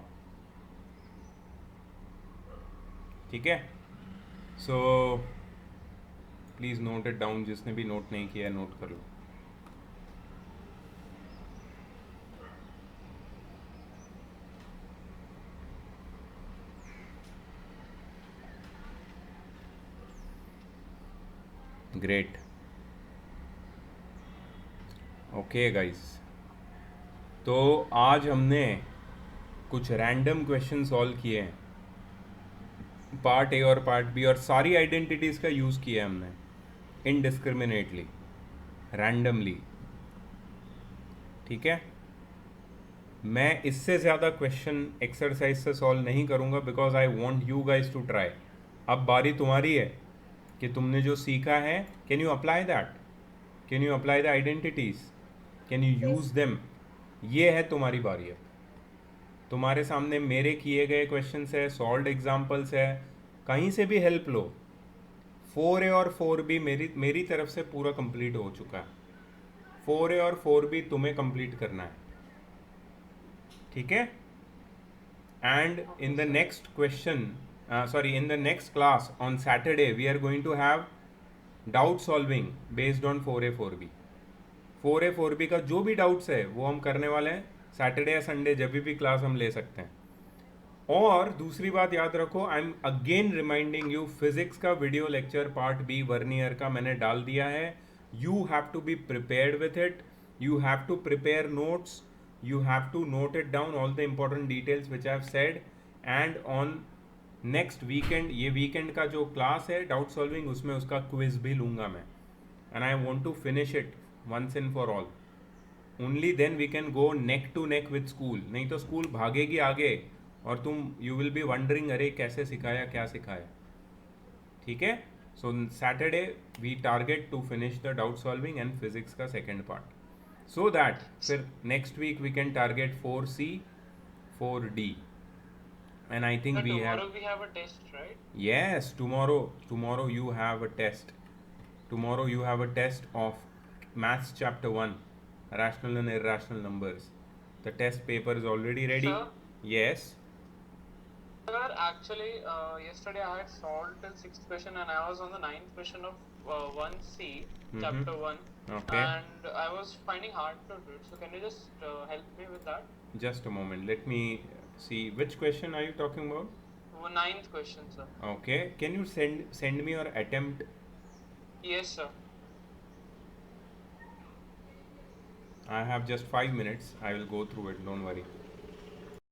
Speaker 1: ठीक है, so please note it down. जिसने भी note नहीं किया है नोट कर लो. Great. Okay guys, तो आज हमने कुछ रैंडम क्वेश्चन सॉल्व किए हैं, पार्ट ए और पार्ट बी, और सारी आइडेंटिटीज़ का यूज़ किया है हमने इनडिस्क्रिमिनेटली, रैंडमली. ठीक है, मैं इससे ज़्यादा क्वेश्चन एक्सरसाइज से सॉल्व नहीं करूँगा because I want you guys to try. अब बारी तुम्हारी है कि तुमने जो सीखा है, can you apply that, can you apply the identities, can you use them. ये है तुम्हारी बारी. अब तुम्हारे सामने मेरे किए गए क्वेश्चंस है, सॉल्व्ड एग्जांपल्स है, कहीं से भी हेल्प लो. 4A और 4B मेरी तरफ से पूरा कंप्लीट हो चुका है. 4A और 4B तुम्हें कंप्लीट करना है. ठीक है, and in the next question in the next class on Saturday we are going to have doubt solving based on 4A 4B. 4A 4B का जो भी डाउट्स है वो हम करने वाले हैं सैटरडे या संडे, जब भी क्लास हम ले सकते हैं. और दूसरी बात याद रखो, I am again reminding you, physics का video lecture part B vernier का मैंने डाल दिया है. You have to be prepared with it, you have to prepare notes, you have to note it down all the important details which I have said. And on next weekend, ये weekend का जो class है doubt solving, उसमें उसका quiz भी लूँगा मैं. And I want to finish it once and for all. Only then we can go neck to neck with school. नहीं तो स्कूल भागेगी आगे और तुम you will be wondering अरे कैसे सिखाया, क्या सिखाया. ठीक है, so Saturday we target to finish the doubt solving and physics का second part, so that फिर next week we can target 4C 4D. And I think
Speaker 2: Sir,
Speaker 1: we have,
Speaker 2: tomorrow we have a test, right?
Speaker 1: yes, tomorrow you have a test. Tomorrow you have a test of Maths chapter 1, rational and irrational numbers. The test paper is already ready.
Speaker 2: Sir?
Speaker 1: Yes.
Speaker 2: Sir, actually, yesterday I had solved the sixth question and I was on the ninth question of 1C, chapter 1,
Speaker 1: Okay.
Speaker 2: and I was finding hard to do it. So, can you just help me with that?
Speaker 1: Just a moment. Let me see. Which question are you talking about?
Speaker 2: Ninth question, sir.
Speaker 1: Okay. Can you send me your attempt?
Speaker 2: Yes, sir.
Speaker 1: I have just 5 minutes. I will go through it. Don't worry.